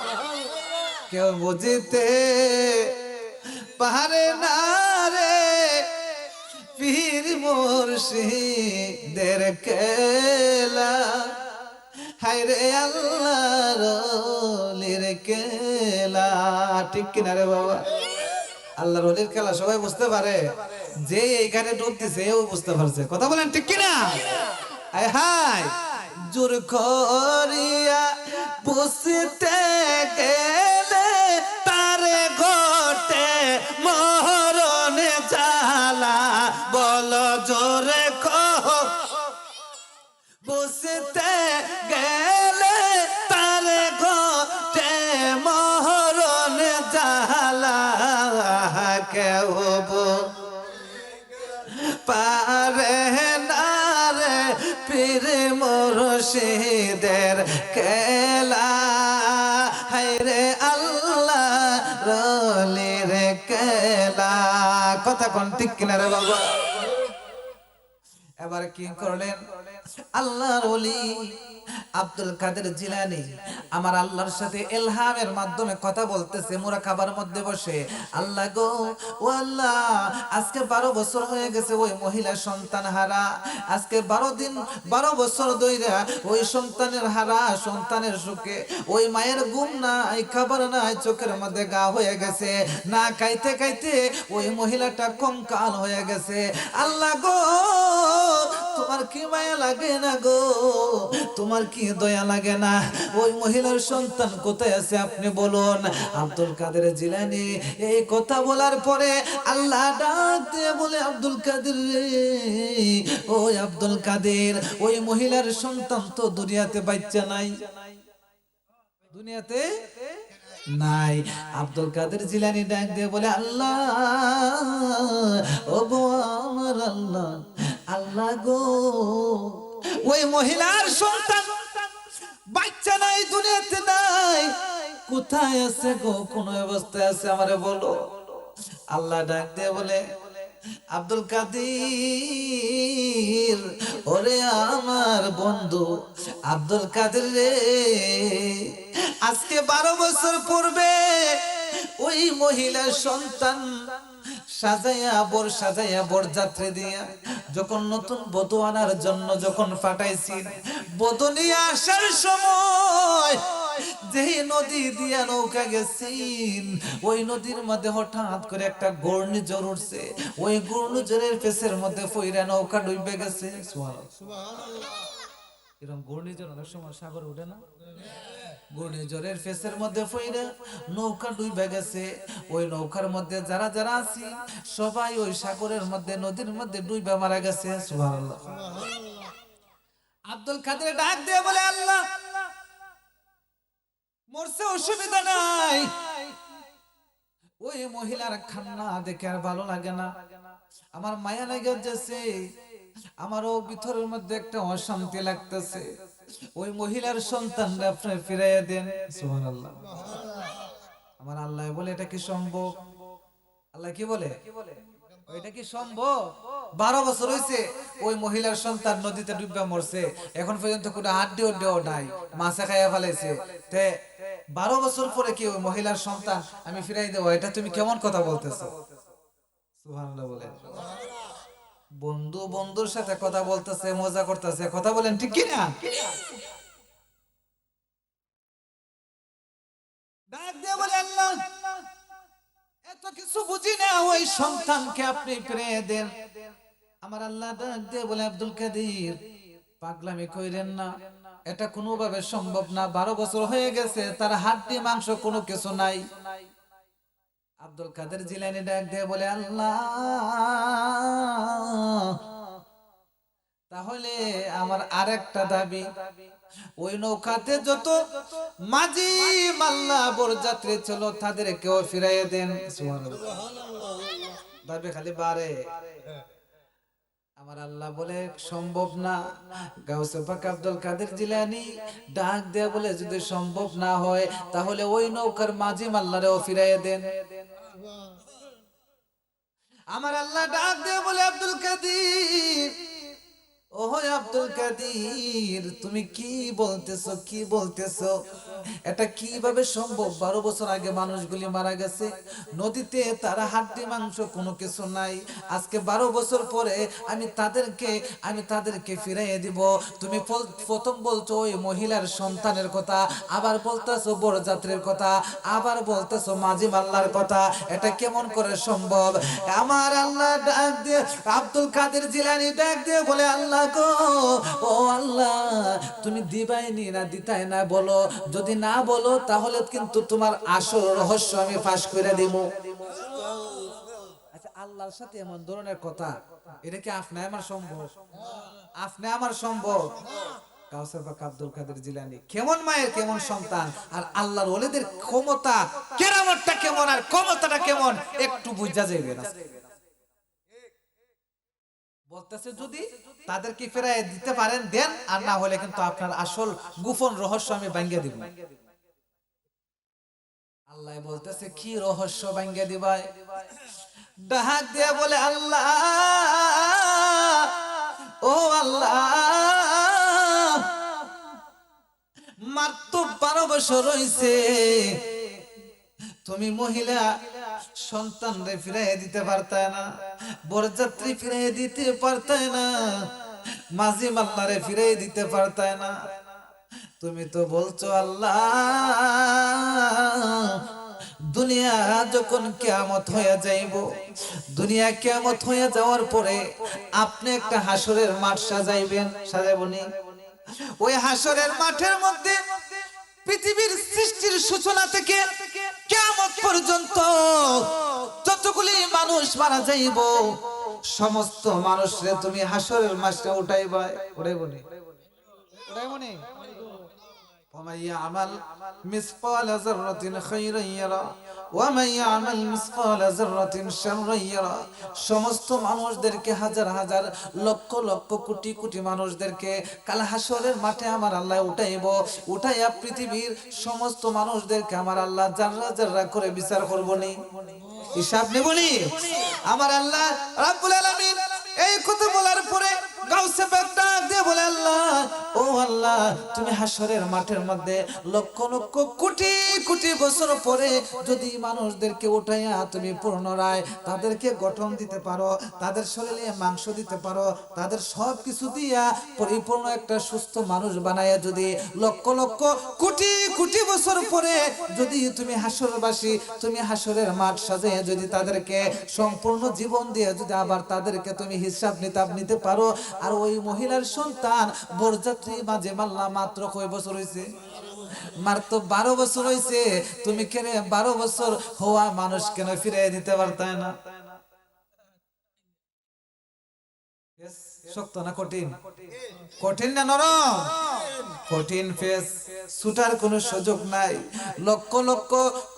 কেউ বুঝিতে পারে না রে পীর মুর্শিদের খেলা হায় রে আল্লাহর ওলির খেলা ঠিক কিনা রে বাবা আল্লাহর ওলির খেলা সবাই বুঝতে পারে যে এইখানে ডুব দিছে ও বুঝতে পারছে কথা বলেন ঠিক কিনা আয় হায় জোর করিয়া বুঝতে গেলে তারে ঘটে মরণে জ্বালা বল জোরে বুঝতে গেলে তারে ঘটে মরণে জ্বালা কেউ পারে না রে পীর মুর্শিদের খেলা হায় রে আল্লাহ রলির খেলা কথা কোন ঠিক কিনা রে বাবা এবার কি করলেন আল্লাহর ওলি আব্দুল কাদের জিলানী আমার আল্লাহর সাথে ইলহামের মাধ্যমে কথা বলতেছে মুরাকাবার মধ্যে বসে। আল্লাহ গো, ও আল্লাহ, আজকে 12 বছর হয়ে গেছে ওই মহিলা সন্তান হারা। আজকে 12 বছর ধইরা ওই সন্তানের হারা, সন্তানের সুখে ওই মায়ের ঘুম নাই, খাবার নাই, চোখের মধ্যে গা হয়ে গেছে, না খাইতে খাইতে ওই মহিলাটা কঙ্কাল হয়ে গেছে। আল্লাহ গো, তোমার কি মায়া লাগে না গো? তোমার কি দয়া লাগে না? ওই মহিলার সন্তান কোথায় আছে আপনি বলুন। আব্দুল কাদের জিলানী এই কথা বলার পরে আল্লাহ ডাক দিয়ে বলে, আব্দুল কাদের রে, ওই আব্দুল কাদের, ওই মহিলার সন্তান তো দুনিয়াতে বাচ্চা নাই, দুনিয়াতে নাই। আব্দুল কাদের জিলানী ডাক দিয়ে বলে, আল্লাহ, ও গো আমার আল্লাহ, আল্লাহ গো, ওই মহিলার সন্তান বাচ্চা নাই, দুনিয়াতে নাই, কোথায় আছে গো? কোন অবস্থায় আছে আমারে বলো। আল্লাহ ডাক দিয়ে বলে, আব্দুল কাদের, ওরে আমার বন্ধু আব্দুল কাদের রে, আজকে 12 বছর পূর্বে ওই মহিলার সন্তান সাজাইয়া বরযাত্রী দিয়া যখন নতুন বধূ আনার জন্য যখন পাঠাইছি, বধূ নিয়ে আসার সময় যেই নদী দিয়া নৌকা গেছিন, ওই নদীর মধ্যে হঠাৎ করে একটা ঘূর্ণিঝড় উঠছে। ওই ঘূর্ণিঝড়ের পেছের মধ্যে পইরা নৌকা ডুবে গেছে। সুবহানাল্লাহ। এরকম ঘূর্ণিঝড় অনেক সময় সাগরে ওঠে না? ঘূর্ণিঝড়ের ফেসের মধ্যে পইরা নৌকা ডুবে গেছে। ওই নৌকার মধ্যে যারা যারা আছি সবাই ওই সাগরের মধ্যে, নদীর মধ্যে ডুবে মারা গেছে। সুবহানাল্লাহ। আব্দুল কাদের ডাক দিয়ে বলে, আল্লাহ, মরছে অসুবিধা নাই, ওই মহিলার কান্না দেখে আর ভালো লাগে না, আমার মায়া লাগে যাচ্ছে, আমারও ভিতরের মধ্যে একটা অশান্তি লাগতেছে। ওই মহিলার সন্তানরা আপনি ফিরাইয়া দেন। সুবহানাল্লাহ। আমার আল্লাহ বলে, এটা কি সম্ভব? আল্লাহ কি বলে, এটা কি সম্ভব? 12 বছর হয়েছে ওই মহিলার সন্তান নদীতে ডুবে মরছে, এখন পর্যন্ত কোনো হাড্ডি ওড্ডিও নাই, মাছে খাইয়া ফেলাইছে। তে 12 বছর পরে কি ওই মহিলার সন্তান আমি ফিরাই দেবো? এটা তুমি কেমন কথা বলতেছো? সুবহানাল্লাহ বলে। বন্ধু বন্ধুর সাথে কথা বলতেছে, মজা করতেছে, কথা বলেন ঠিক কি না? ডাক দিয়ে বলে, আল্লাহ, এত কিছু বুঝি না, ওই সন্তানকে আপনি ফিরিয়ে দেন। আমার আল্লাহ ডাক দিয়ে বলে, আব্দুল কাদের, পাগলামি কইরেন না, এটা কোনোভাবে সম্ভব না। 12 বছর হয়ে গেছে, তার হাড্ডি মাংস কোনো কিছু নাই। আব্দুল কাদের জিলানী ডাক দিয়ে বলে, আল্লাহ, তাহলে আমার আরেকটা দাবি, ওই নৌকাতে যত মাঝি মাল্লা বরযাত্রী ছিল তাদের কেউ ফিরাইয়ে দেন। সুবহানাল্লাহ। দাবি খালি বাড়ে। আমার আল্লাহ বলে, সম্ভব না। গাউসে পাক আব্দুল কাদের জিলানী ডাক দেয়া বলে, যদি সম্ভব না হয় তাহলে ওই নৌকার মাঝি মাল্লারেও ফিরাইয়ে দেন। আমার আল্লাহ ডাক দেয়া বলে, আব্দুল কাদের, ও আব্দুল কাদের, তুমি কি বলতেছো, কি বলতেছো? এটা কিভাবে সম্ভব? 12 বছর আগে মানুষগুলি মারা গেছে নদীতে, তারা হাড্ডি মাংস কোনো কিছু নাই। আজকে 12 বছর পরে আমি তাদেরকে ফিরাইয়ে দিব। তুমি প্রথম বলছো ওই মহিলার সন্তানের কথা, আবার বলতেছো বরযাত্রীর কথা, আবার বলতেছো মাঝি মাল্লার কথা। এটা কেমন করে সম্ভব? আমার আল্লাহ ডাক দিয়ে, আব্দুল কাদের জিলানী ডাক দিয়ে বলে, আল্লাহ গো, ও আল্লাহ, তুমি দিবাইনি না দিতাই না বলো, যদি না বলো তাহলে কিন্তু তোমার আসল রহস্য আমি ফাঁস করে দিব। আচ্ছা, আল্লাহর সাথে এমন ধরনের কথা, এটা কি আপনি আমার সম্ভব? আপনি আমার সম্ভব? কাউসার পাক আব্দুল কাদের জিলানী কেমন মায়ের কেমন সন্তান, আর আল্লাহর ওলিদের ক্ষমতা, কেরামতটা কেমন আর ক্ষমতাটা কেমন একটু বুঝা যাবে না। বলতেছে, যদি তাদেরকে ফেরাই দিতে পারেন দেন, আর না হলে কিন্তু আপনার আসল গোপন রহস্য আমি ভাঙ্গে দিব। আল্লাহ বলতেছে, কি রহস্য ভাঙ্গে দিবাই? ডাক দিয়ে বলে, আল্লাহ, ও আল্লাহ, মাত্র 12 বছর হইছে, তুমি মহিলা সন্তানরে ফিরাইয়া দিতে পারতায় না, বরযাত্রী ফিরাইয়া দিতে পারতায় না, মাঝি মাল্লারে ফিরাইয়া দিতে পারতায় না। তুমি তো বলছো আল্লাহ, দুনিয়া যখন কিয়ামত হয়ে যাইব, দুনিয়া কিয়ামত হয়ে যাওয়ার পরে আপনি একটা হাসরের মাঠ সাজাইবেন, সাজাইবনি? ওই হাসরের মাঠের মধ্যে পৃথিবীর সৃষ্টির সূচনা থেকে কিয়ামত পর্যন্ত যতগুলি মানুষ মারা যাইব, সমস্ত মানুষরে তুমি হাসরের মাঠে উঠাইবা। উঠাইবনি? উঠাইবনি? ومن يعمل مثقال ذرة خيرا يره ومن يعمل مثقال ذرة شرا يره। সমস্ত মানুষদেরকে, হাজার হাজার লক্ষ লক্ষ কোটি কোটি মানুষদেরকে কাল হাসরের মাঠে আমার আল্লাহ উঠাইব। উঠাইয়া পৃথিবীর সমস্ত মানুষদেরকে আমার আল্লাহ জাররা জাররা করে বিচার করবনি, হিসাব নেবনি। আমার আল্লাহ রাব্বুল আলামিন এই কথা বলার পরে গাউসে পাক ডাক দিয়ে বলে, আল্লাহ, ও আল্লাহ, তুমি হাসরের মাঠের মধ্যে লক্ষ লক্ষ কোটি কোটি বছর পরে যদি মানুষদেরকে উঠাইয়া তুমি পুনরায় তাদেরকে গঠন দিতে পারো, তাদের শরীরে মাংস দিতে পারো, তাদের সব কিছু দিয়া পরিপূর্ণ একটা সুস্থ মানুষ বানাইয়া যদি লক্ষ লক্ষ কোটি কোটি বছর পরে যদি তুমি হাসরবাসী, তুমি হাসরের মাঠ সাজাইয়া যদি তাদেরকে সম্পূর্ণ জীবন দিয়ে যদি আবার তাদেরকে তুমি হিসাব নিতাব নিতে পারো, আর ওই মহিলার সন্তান বরযাত্রী মাঝে মাল্লা মাত্র কয় বছর হয়েছে? মাত্র 12 বছর হয়েছে। তুমি কেন 12 বছর হওয়া মানুষ কেন ফিরিয়ে দিতে পারতায় না? শক্ত না কঠিন? কঠিন না নরম? কঠিন ফেস, ছুটার কোনো সুযোগ নাই। লক্ষ লক্ষ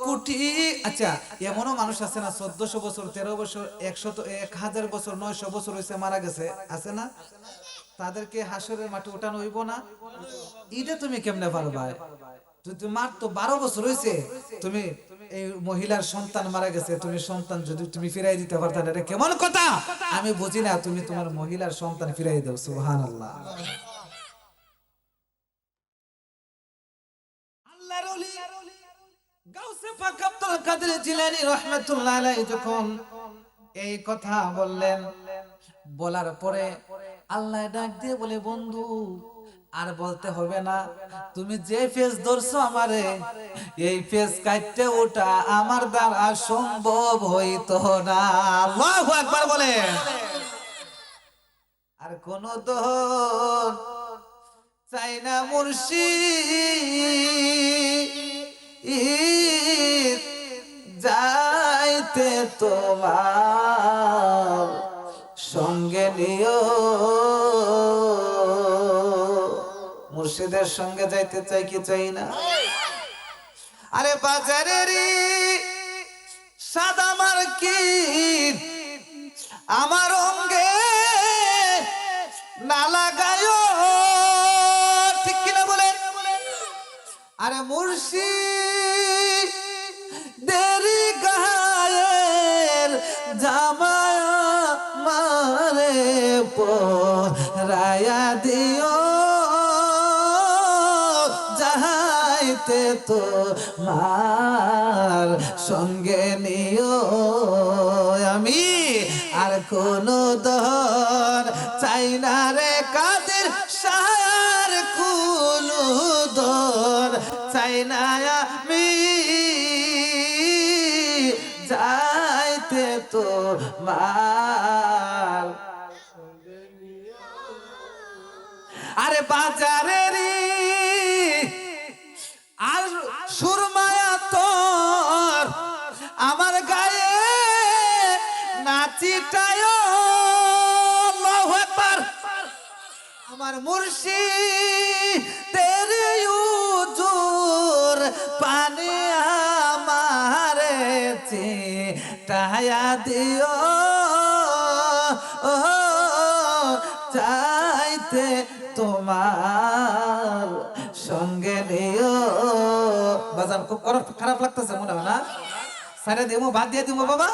কোটি, আচ্ছা এমনও মানুষ আছে না 1400 বছর, 13 বছর, 1000 বছর, 900 বছর হয়েছে মারা গেছে, আছে না? তাদেরকে হাসরের মাঠে উঠানো হইব না? এটা তুমি কেমনে পারবা? তোমার তো 12 বছর হয়েছে, তুমি এই মহিলার সন্তান মারা গেছে, তুমি সন্তান যদি তুমি ফিরাই দিতে পারতা, এটা কেমন কথা? আমি বুঝি না। তুমি তোমার মহিলার সন্তান ফিরাই দাও, সুবহানাল্লাহ। আল্লাহর ওলি গাউসে পাক আব্দুল কাদের জিলানী রাহমাতুল্লাহ আলাইহি যখন এই কথা বললেন, বলার পরে আল্লাহ ডাক দিয়ে বলে, বন্ধু আর বলতে হবে না, তুমি যে ফেস ধরছো আমারে, এই ফেস কাটতে ওটা আমার দ্বারা সম্ভব হইতো না। আল্লাহু আকবার বলে। আর কোন দোন চাই না মুর্শিদ যাইতে তোমার সঙ্গে নিও, মুর্শিদের সঙ্গে যাইতে চাই কি চাই না? আরে বাজারেরই সাদা মার্কিন আমার অঙ্গে না লাগায়, ঠিক কিনা বলে? আরে মুর্শিদ দেরি গায়ের জামায় মারে পরায়া দিও, যাইতে তো মার সঙ্গে নিও আমি, আর কোন দর চাই না রে কাদের সার, কোন দর চাই না আমি, যাইতে তো মার। আরে বাজারেরই আর সুরমায়া তোর আমার গায়ে নাচিটায়, আল্লাহু আকবার। আমার মুর্শিদের উজুর পানে আমারে চিটায়া দিও, চাইতে তোমার সঙ্গে নিও। বাজান খুব খারাপ লাগতেছে মনে হয় না? সারে দেবো, বাদ দিয়ে দিব বাবা।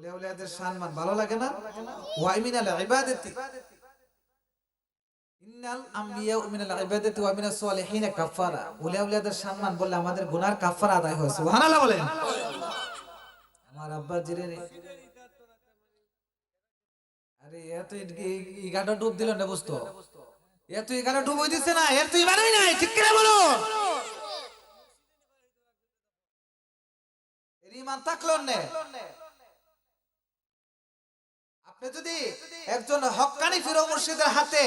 ওলিয়া উলিয়াদের সম্মান ভালো লাগে না? ওয়া মিনাল ইবাদাতি ইন্নাল আমবিয়া মিনাল ইবাদাতি ওয়া মিনাস সলিহিন কাফারা। ওলিয়া উলিয়াদের সম্মান বললে আমাদের গুনার কাফারা আদায় হয়। সুবহানাল্লাহ বলেন। আমার আব্বা জিরে আরে এত ইগাটা ডুব দিল না বুঝতো, এত ইগাটা ডুব হই দিছে না, এর তো ইমানই নাই, ঠিক করে বলো। এর ইমান থাকলো না। আপনি যদি একজন হক্কানি পীর ও মুর্শিদের হাতে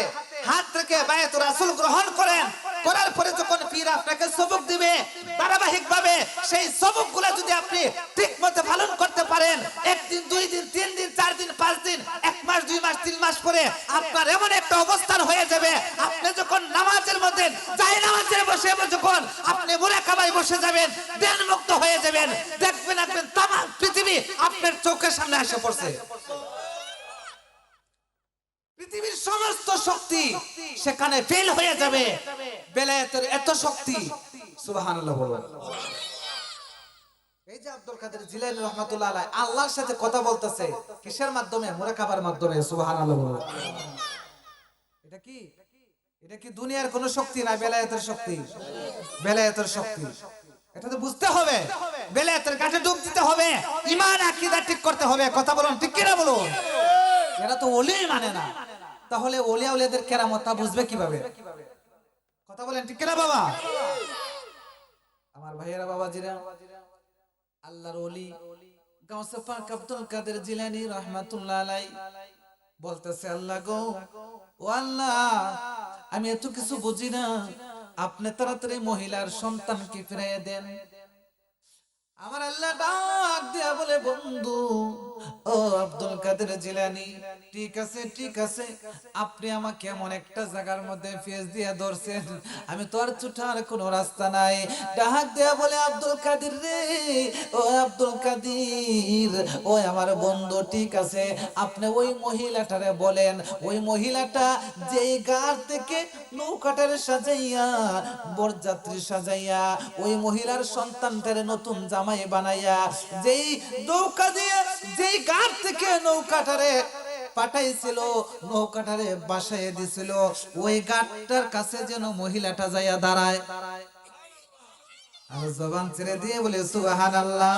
হাত রেখে বায়াতুর রাসূল গ্রহণ করেন, করার পরে যখন পীর আপনাকে সবক দিবে ধারাবাহিকভাবে সেই সবকগুলো যদি আপনি ঠিকমতো পালন করতে পারেন, একদিন দুই দিন তিন দিন চার দিন পাঁচ দিন এক মাস দুই মাস তিন মাস পরে আপনার এমন একটা অবস্থান হয়ে যাবে, আপনি যখন নামাজের মধ্যে যাই নামাজের বসে যখন আপনি মুরাকাবায় বসে যাবেন, ধ্যান মুক্ত হয়ে যাবেন, দেখবেন তামাম পৃথিবী আপনার চোখের সামনে এসে পড়ছে। পৃথিবীর সমস্ত শক্তি সেখানে ফেল হয়ে যাবে। বেলায়েতের এত শক্তি, সুবহানাল্লাহ বলুন। এই যে আব্দুল কাদের জিলানী রাহমাতুল্লাহ আলাইহি আল্লাহর সাথে কথা বলতেছে কিসের মাধ্যমে? মুরাকাবার মাধ্যমে। সুবহানাল্লাহ বলুন। এটা কি দুনিয়ার কোন শক্তি না, বেলায়েতের শক্তি? বেলায়েতের শক্তি। এটা তো বুঝতে হবে। বেলায়েতের কাছে ডুব দিতে হবে, ঈমান আকীদা ঠিক করতে হবে। কথা বলুন, ঠিক কি না বলুন? এরা তো ওলি মানে না, তাহলে ওলিয়া উলিয়াদের কেরামত তা বুঝবে কিভাবে? কথা বলেন, ঠিক কিনা বাবা? আমার ভাইয়েরা বাবাজিরা, আল্লাহর ওলি গাউসে পাক আব্দুল কাদের জিলানী রাহমাতুল্লাহ আলাইহি বলতেছে, আল্লাহ গো, ও আল্লাহ, আমি এত কিছু বুঝি না, আপনি তাড়াতাড়ি মহিলার সন্তানকে ফিরিয়ে দেন। আমার আল্লাহ ডাক দিয়া বলে, বন্ধু ও আব্দুল কাদের জিলানী, ঠিক আছে ঠিক আছে, আপনি আমাকে এমন একটা জায়গার মধ্যে ফেস দিয়ে ধরছেন, আমি তো আর ছুটার কোনো রাস্তা নাই। ডাক দিয়া বলে, আব্দুল কাদের রে, ও আব্দুল কাদের, ও আমার বন্ধু, ঠিক আছে, আপনি ওই মহিলাটারে বলেন, ওই মহিলাটা যেই গাড় থেকে নৌকাটারে সাজাইয়া বরযাত্রী সাজাইয়া ওই মহিলার সন্তানটারে নতুন জামাই বানাইয়া যেই নৌকা দিয়ে যেই গাড় থেকে নৌকাটারে পাঠাইছিল, নৌকাটারে বাসায় দিছিল, ওই গাড়টার কাছে যেন মহিলাটা যাইয়া দাঁড়ায়। আর জবান ছেড়ে দিয়ে বলে সুবহানাল্লাহ।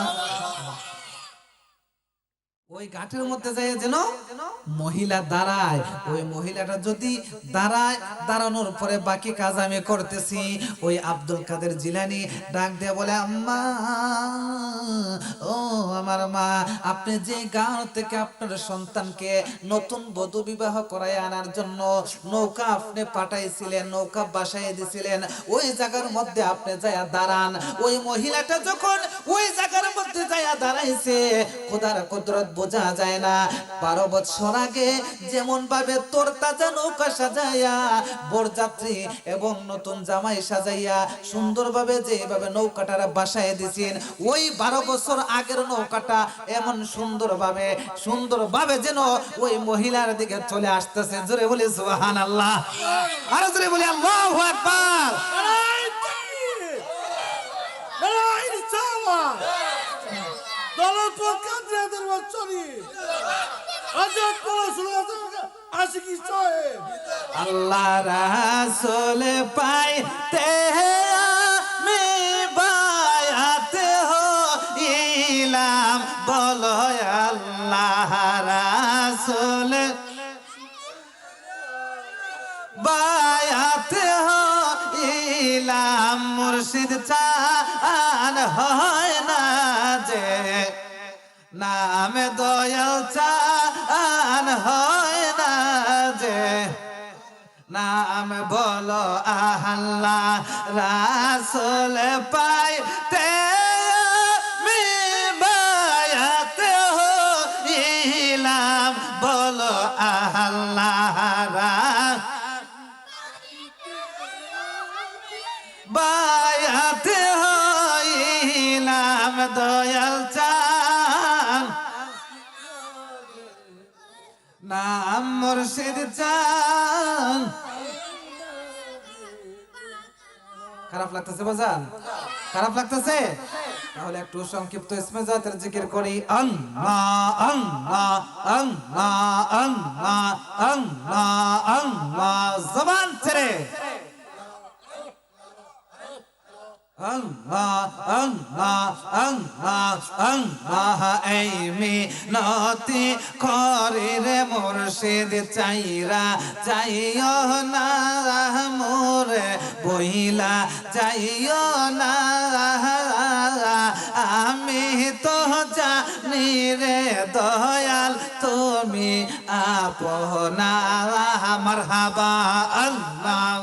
ওই গাঁটের মধ্যে যায় যেন মহিলা দাঁড়ায়, ওই মহিলাটা যদি দাঁড়ায়, দাঁড়ানোর পরে বাকি কাজ আমি করতেছি। ওই আব্দুল কাদের জিলানী ডাক দিয়ে বলে, আম্মা, ও আমার মা, আপনি যে গাঁও থেকে আপনার সন্তানকে নতুন বধূ বিবাহ করায় আনার জন্য নৌকা আপনি পাঠাইছিলেন, নৌকা বাসায় দিছিলেন, ওই জায়গার মধ্যে আপনি যায়া দাঁড়ান। ওই মহিলাটা যখন ওই জায়গার মধ্যে যায়া দাঁড়াইছে, খোদার কুদরত বোঝা যায় না। 12 বছর আগে যেমন ভাবে তোর তাজা নৌকা সাজাইয়া বরযাত্রী এবং নতুন জামাই সাজাইয়া সুন্দরভাবে যেভাবে নৌকাটারা বাসায় দিছেন, ওই 12 বছর আগের নৌকাটা এমন সুন্দরভাবে যেন ওই মহিলার দিকে চলে আসতেছে। জোরে বলি সুবহানাল্লাহ, আর জোরে বলি আল্লাহু আকবার। আল্লাহ রাসূল পাইতে আমি বায়াত হইলাম, বলো আল্লাহ রাসূল বায়াত হইলাম, মুর্শিদ চান হয় না যে, নাম দয়াল চান হয় না যে, নাম বলো আল্লাহ রাসূল পাইতে আমি বায়াত হইলাম, বলো আল্লাহ বায়াত হইলাম, দয়াল চান, নাম মুর্শিদ চান। খারাপ লাগতেছে বাজান? খারাপ লাগতেছে? তাহলে একটু সংক্ষিপ্ত ইসমে জাতের জিকির করি আল্লাহ আল্লাহ আল্লাহ আল্লাহ আল্লাহ আল্লাহ জবান ছেড়ে আল্লাহ আল্লাহ আল্লাহ আল্লাহ এই মিনতি করে রে মুর্শিদ চাইরা যাইও না মোরে বইলা যাইও না আমি তো জানি রে দয়াল তুমি আপনা মারহাবা আল্লাহ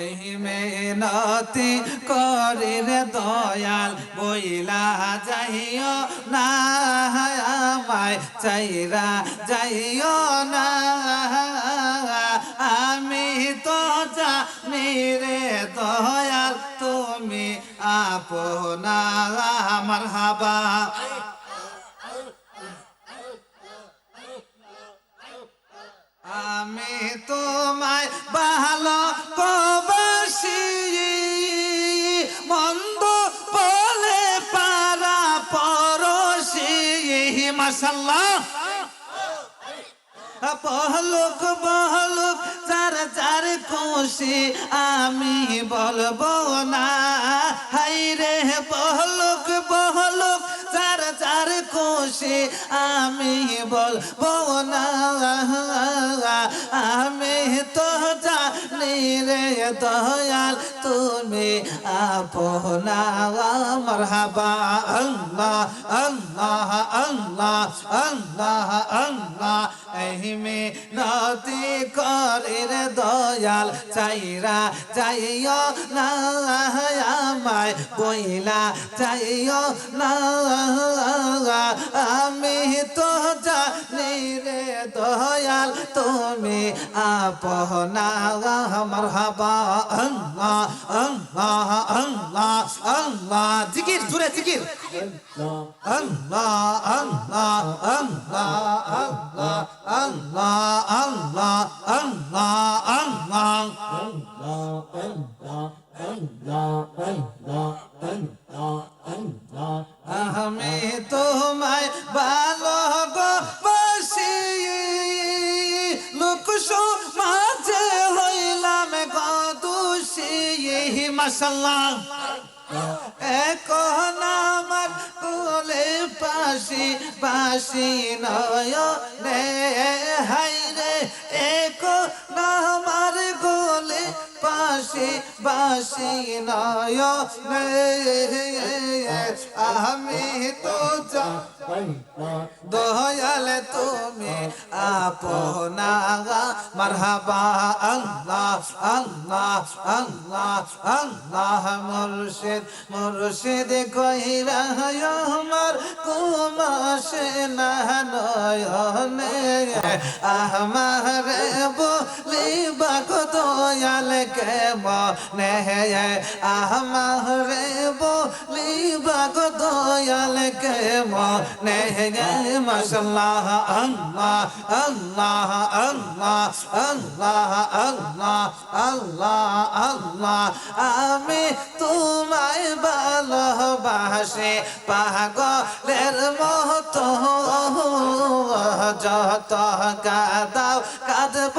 এই মেহনতি করে রে দয়াল বইলা যাইও না আমায় চাইরা যাইও না আমি তো জানি রে দয়াল তুমি আপনা মারহাবা আমি তোমায় ভালো কবাসি মন্দ বলে পারা পরশি মাশাআল্লাহ বহলুক বহলুক যার যার খুশি আমি বলবো না হাই রে বহলুক বহলুক যার যার খুশি আমি বলবো না আমি তো জানি রে দয়াল তুমি আপনা মারহাবা আল্লাহ আল্লাহ আল্লাহ আল্লাহ আল্লাহ এই মিনতি করে রে দয়াল চাইরা যাইও না আমায় বইলা যাইও না আমি তো জানি রে দয়াল তুমি আপনা মারহাবা আল্লাহ আল্লাহ আল্লাহ আল্লাহ জিকির জুড়ে জিকির আল্লাহ আল্লাহ আল্লাহ আল্লাহ আল্লাহ আল্লাহ আল্লাহ আল্লাহ আমি তোমায় ভালোবাসি লোক সমাজে হইলাম গদুষি মাশাআল্লাহ এখন আমার কোলে পাশি পাশি নয়নে হাই রে এখন আমার কোলে পাশি বাসি নয়নে আমি তো দয়াল তুমি আপনা মারহাবা আল্লাহ আল্লাহ আল্লাহ আল্লাহ মুর্শিদ মুর্শিদ কইরা আমার কুমাশে না নয়নে আমার বলিবা দয়াল কে মনে আমার বলিবা দয়াল কে মনে মাশাআল্লাহ আল্লাহ আল্লাহ আল্লাহ আল্লাহ আল্লাহ আল্লাহ আল্লাহ আমি তোমায় ভালোবাসি পাগলের মতো যত কাঁদাও কাঁদব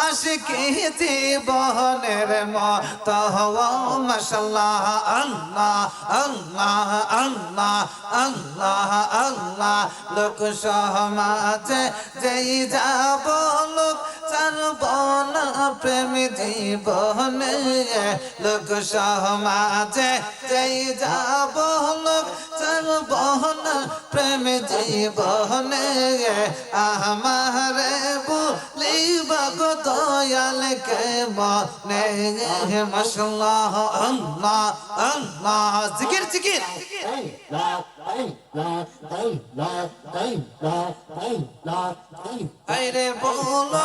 আশিকি জীবনের মতো মাশাআল্লাহ আল্লাহ আল্লাহ আল্লাহ আল্লাহ আল্লাহ লোক সমাজে যেই যাব লোক জানব না প্রেম জীবনে লোক সমাজে যেই যাব লোক জানব না প্রেম জীবনে আমার বলিবা গো দয়াল কে মনে মাশাআল্লাহ আল্লাহ আল্লাহ জিকির জিকির আরে বলো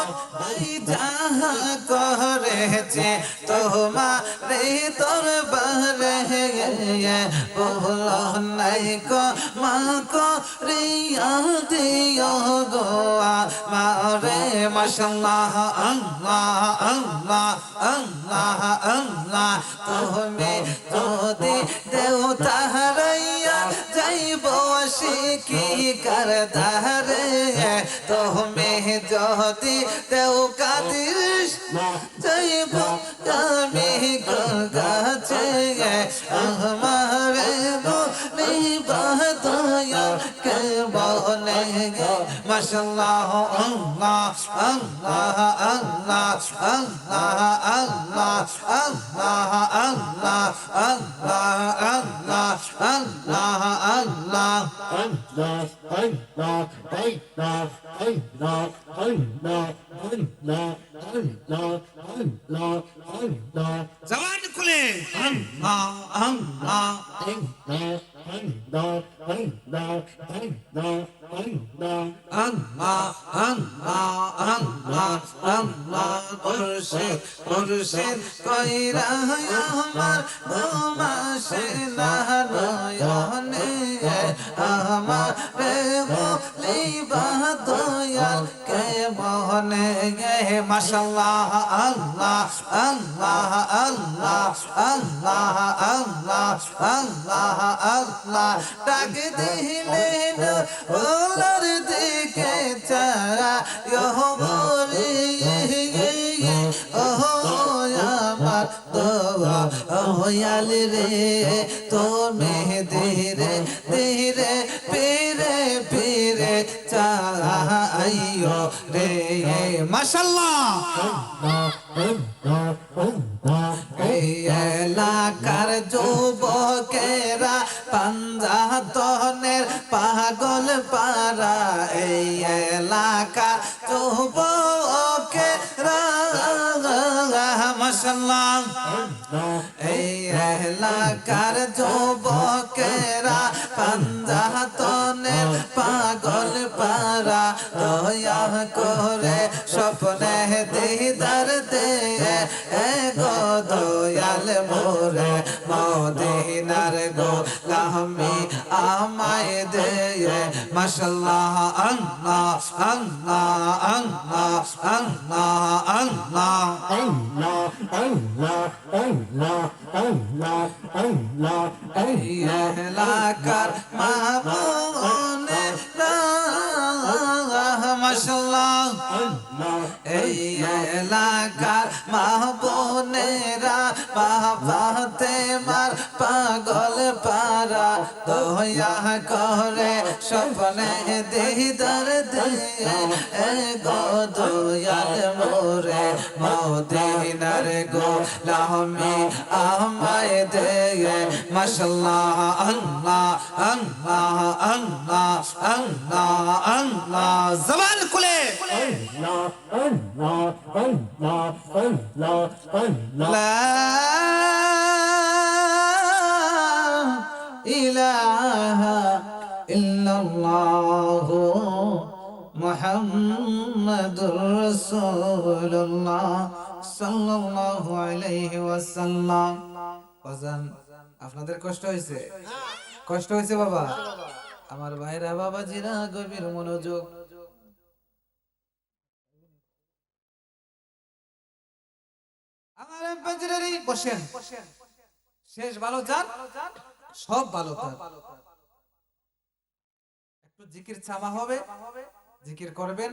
যাহা করেছে তোমারে দরবারে বলো নাই কো মা করিয়া দিও গো মারে মাশাআল্লাহ আল্লাহ আল্লাহ আল্লাহ আল্লাহ তুমি যদি দেও তাহারাইয়া যাইব শিকি কার ধারে তুমি যদি দেও কাদির যাইব আমি গাছে আমার দয়া কে বলে মাশাআল্লাহ আল্লাহ আল্লাহ আল্লাহ আল্লাহ আল্লাহ আল্লাহ আল্লাহ আল্লাহ আল্লাহ আল্লাহ আল্লাহ জবান খুলে আল্লাহ আল্লাহ Allah, Allah, Allah, Murshid, Murshid, Koira Amar, Dumashe Nahanoyone, Amar, Liba Doyal, Kebone, Mashallah, Allah, Allah, Allah, Allah, Allah, Allah, Allah, ডাক দিলেন ওলার দিকে চারা ইহবরি ও আমার দোয়া ওয়াল রে তুমি ধীরে ধীরে পীরে পীরে চাইও রে মাশাআল্লাহ এই এলাকার যুবকেরা পাঞ্জাতনের পাগল পারা এই এলাকা যুবকেরা মাশাআল্লাহ এই এলাকার যুবকেরা পাঞ্জাতনের পাগল পারা দয়া করে স্বপ্নে দিদার দে গো দয়াল মোরে মদিনার গোলামি আমায় দে মাশাআল্লাহ আল্লাহ আল্লাহ আল্লাহ আল্লাহ আল্লাহ আল্লাহ আল্লাহ আল্লাহ আল্লাহ আল্লাহ এই এলাকার মামুনে মাশাআল্লাহ এই এলাকার মাহবুনেরা বাবাতে মার পাগল পারা দয়া করে স্বপ্নে দিদার দে গো দয়াল মোরে মদিনার গোলামি আমায় দে মাশাআল্লাহ আল্লাহ আল্লাহ আল্লাহ আল্লাহ আল্লাহ জবান খুলে আল্লাহ আল্লাহ আল্লাহ আল্লাহ আল্লাহ লা ইলাহা ইল্লাল্লাহ মুহাম্মাদুর রাসূলুল্লাহ সাল্লাল্লাহু আলাইহি ওয়াসাল্লাম ওয়াজান আপনাদের কষ্ট হয়েছে কষ্ট হয়েছে বাবা আমার ভাইরা বাবাজিরা গভীর মনোযোগ আমার এমপেজরারি বসেন শেষ ভালো যান সব ভালো তার একটু জিকির চামা হবে জিকির করবেন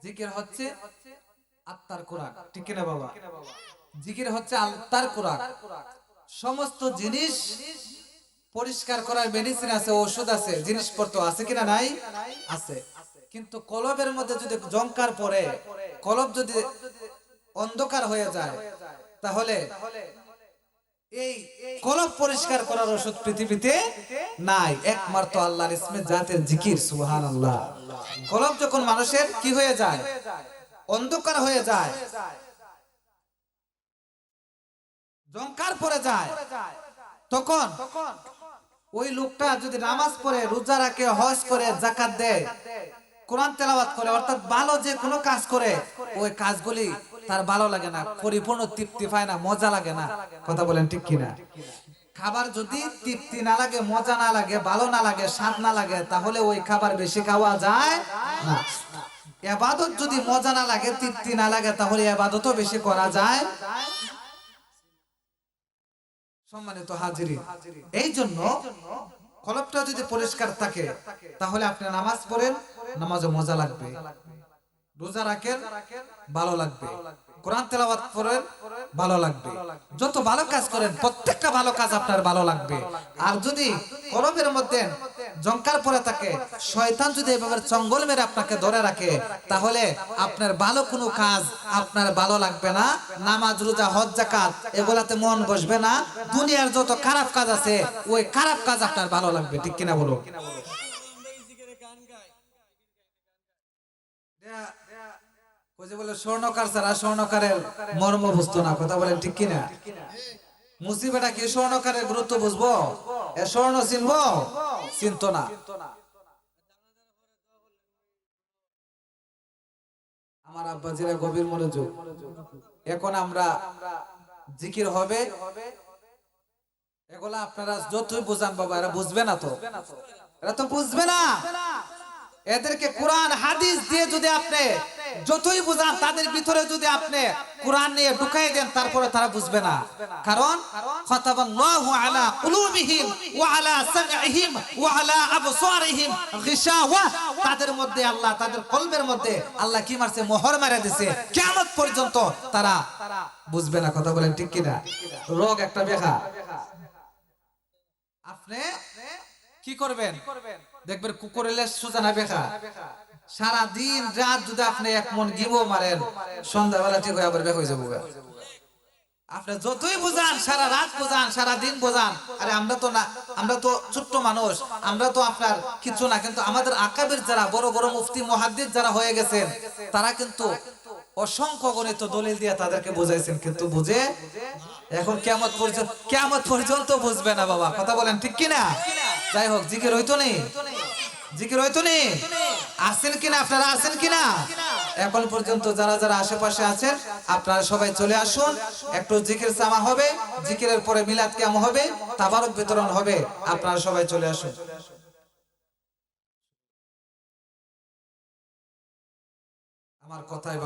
জিকির হচ্ছে আত্মার কোরআন ঠিক কিনা বাবা জিকির হচ্ছে আত্মার কোরআন সমস্ত জিনিস পরিষ্কার করার মেডিসিন আছে ওষুধ আছে জিনিসপত্র আছে কিনা নাই আছে কিন্তু কলবের মধ্যে যদি জংকার পড়ে কলব যদি অন্ধকার হয়ে যায় তাহলে এই কলব পরিষ্কার করার ওষুধ পৃথিবীতে নাই একমাত্র আল্লাহর ইসমে জাতের জিকির সুবহানাল্লাহ কলব যখন মানুষের কি হয়ে যায় অন্ধকার হয়ে যায় জংকার পড়ে যায় তখন ওই লোকটা যদি নামাজ পড়ে রোজা রাখে হজ করে যাকাত দেয় কোরআন তেলাওয়াত করে অর্থাৎ ভালো যে কোনো কাজ করে ওই কাজগুলি তার ভালো লাগে না পরিপূর্ণ তৃপ্তি পায় না মজা লাগে না কথা বলেন ঠিক কিনা খাবার যদি তৃপ্তি না লাগে মজা না লাগে ভালো না লাগে স্বাদ না লাগে তাহলে ওই খাবার বেশি খাওয়া যায় না ইবাদত যদি মজা না লাগে, তৃপ্তি না লাগে, তাহলে ইবাদতও বেশি করা যায়। সম্মানিত হাজিরিন, এই জন্য কলবটা যদি পরিষ্কার থাকে তাহলে আপনি নামাজ পড়েন, নামাজে মজা লাগবে। রোজা রাখেন, ভালো লাগবে। কোরআন তেলাওয়াত করেন, ভালো লাগবে। যত ভালো কাজ করেন, প্রত্যেকটা ভালো কাজ আপনার ভালো লাগবে। আর যদি কলবের মধ্যে জঙ্কার পড়ে থাকে, শয়তান যদি এভাবে চঙ্গল মেরে আপনাকে ধরে রাখে, তাহলে আপনার ভালো কোনো কাজ আপনার ভালো লাগবে না। নামাজ, রোজা, হজ, যাকাত এগুলাতে মন বসবে না। দুনিয়ার যত খারাপ কাজ আছে, ওই খারাপ কাজ আপনার ভালো লাগবে। ঠিক কিনা বলো? ওই যে বলে স্বর্ণকার ছাড়া স্বর্ণকারের মর্ম বুঝতো না, কথা বলেন ঠিক কিনা? মুসিবেটা কি স্বর্ণকারের গুরুত্ব বুঝবো? এ স্বর্ণ চিনবো? চিনতো না। আমার আব্বাজিরা গভীর মনোযোগ। এখন আমরা জিকির হবে, এগুলা আপনারা যতই বোঝান বাবা, এরা বুঝবে না তো, এরা তো বুঝবে না। এদেরকে কোরআন হাদিস দিয়ে যদি আপনি যতই বুঝান, তাদের ভিতরে যদি আপনি কোরআন নিয়ে ঢুকাই দেন, তারপরে তারা বুঝবে না। কারণ খাতাবাল্লাহু আলা কুলুবিহিম ওয়া আলা সামঈহিম ওয়া আলা আবসারিহিম গিশাওয়া, তাদের মধ্যে আল্লাহ, তাদের কলবের মধ্যে আল্লাহ কি মারছে? মোহর মেরে দিয়েছে। কিয়ামত পর্যন্ত তারা বুঝবে না। কথা বলেন ঠিক কিনা? রোগ একটা বেখা। আপনি কি করবেন? দেখবেন কুকুরের লেজ সোজা না বেখা। সারা দিন রাত যদি আপনি এক মন গিবো মারেন, সন্ধ্যাবেলা ঠিক হয়ে আবার বের হয়ে যাবো। আপনি যতই বোঝান, সারা রাত বোঝান, সারা দিন বোঝান, আরে আমরা তো না, আমরা তো ছোট্ট মানুষ, আমরা তো আপনার কিছু না। কিন্তু আমাদের আকাবির যারা বড় বড় মুফতি মুহাদ্দিস যারা হয়ে গেছেন, তারা কিন্তু অসংখ্য গণিত দলিল দিয়ে তাদেরকে বোঝাইছেন, কিন্তু বুঝে এখন কিয়ামত পর্যন্ত বুঝবে না বাবা। কথা বলেন ঠিক কিনা? যাই হোক, জিকির হইতো নি, জিকির হইতো নি, আছেন কিনা? আপনারা আছেন কিনা? এখন পর্যন্ত যারা যারা আশেপাশে আছেন, আপনারা সবাই চলে আসুন। একটু জিকির সামা হবে, জিকিরের পরে মিলাদ কিয়াম হবে, তাবারক বিতরণ হবে। আপনারা সবাই চলে আসুন। আমার কথাই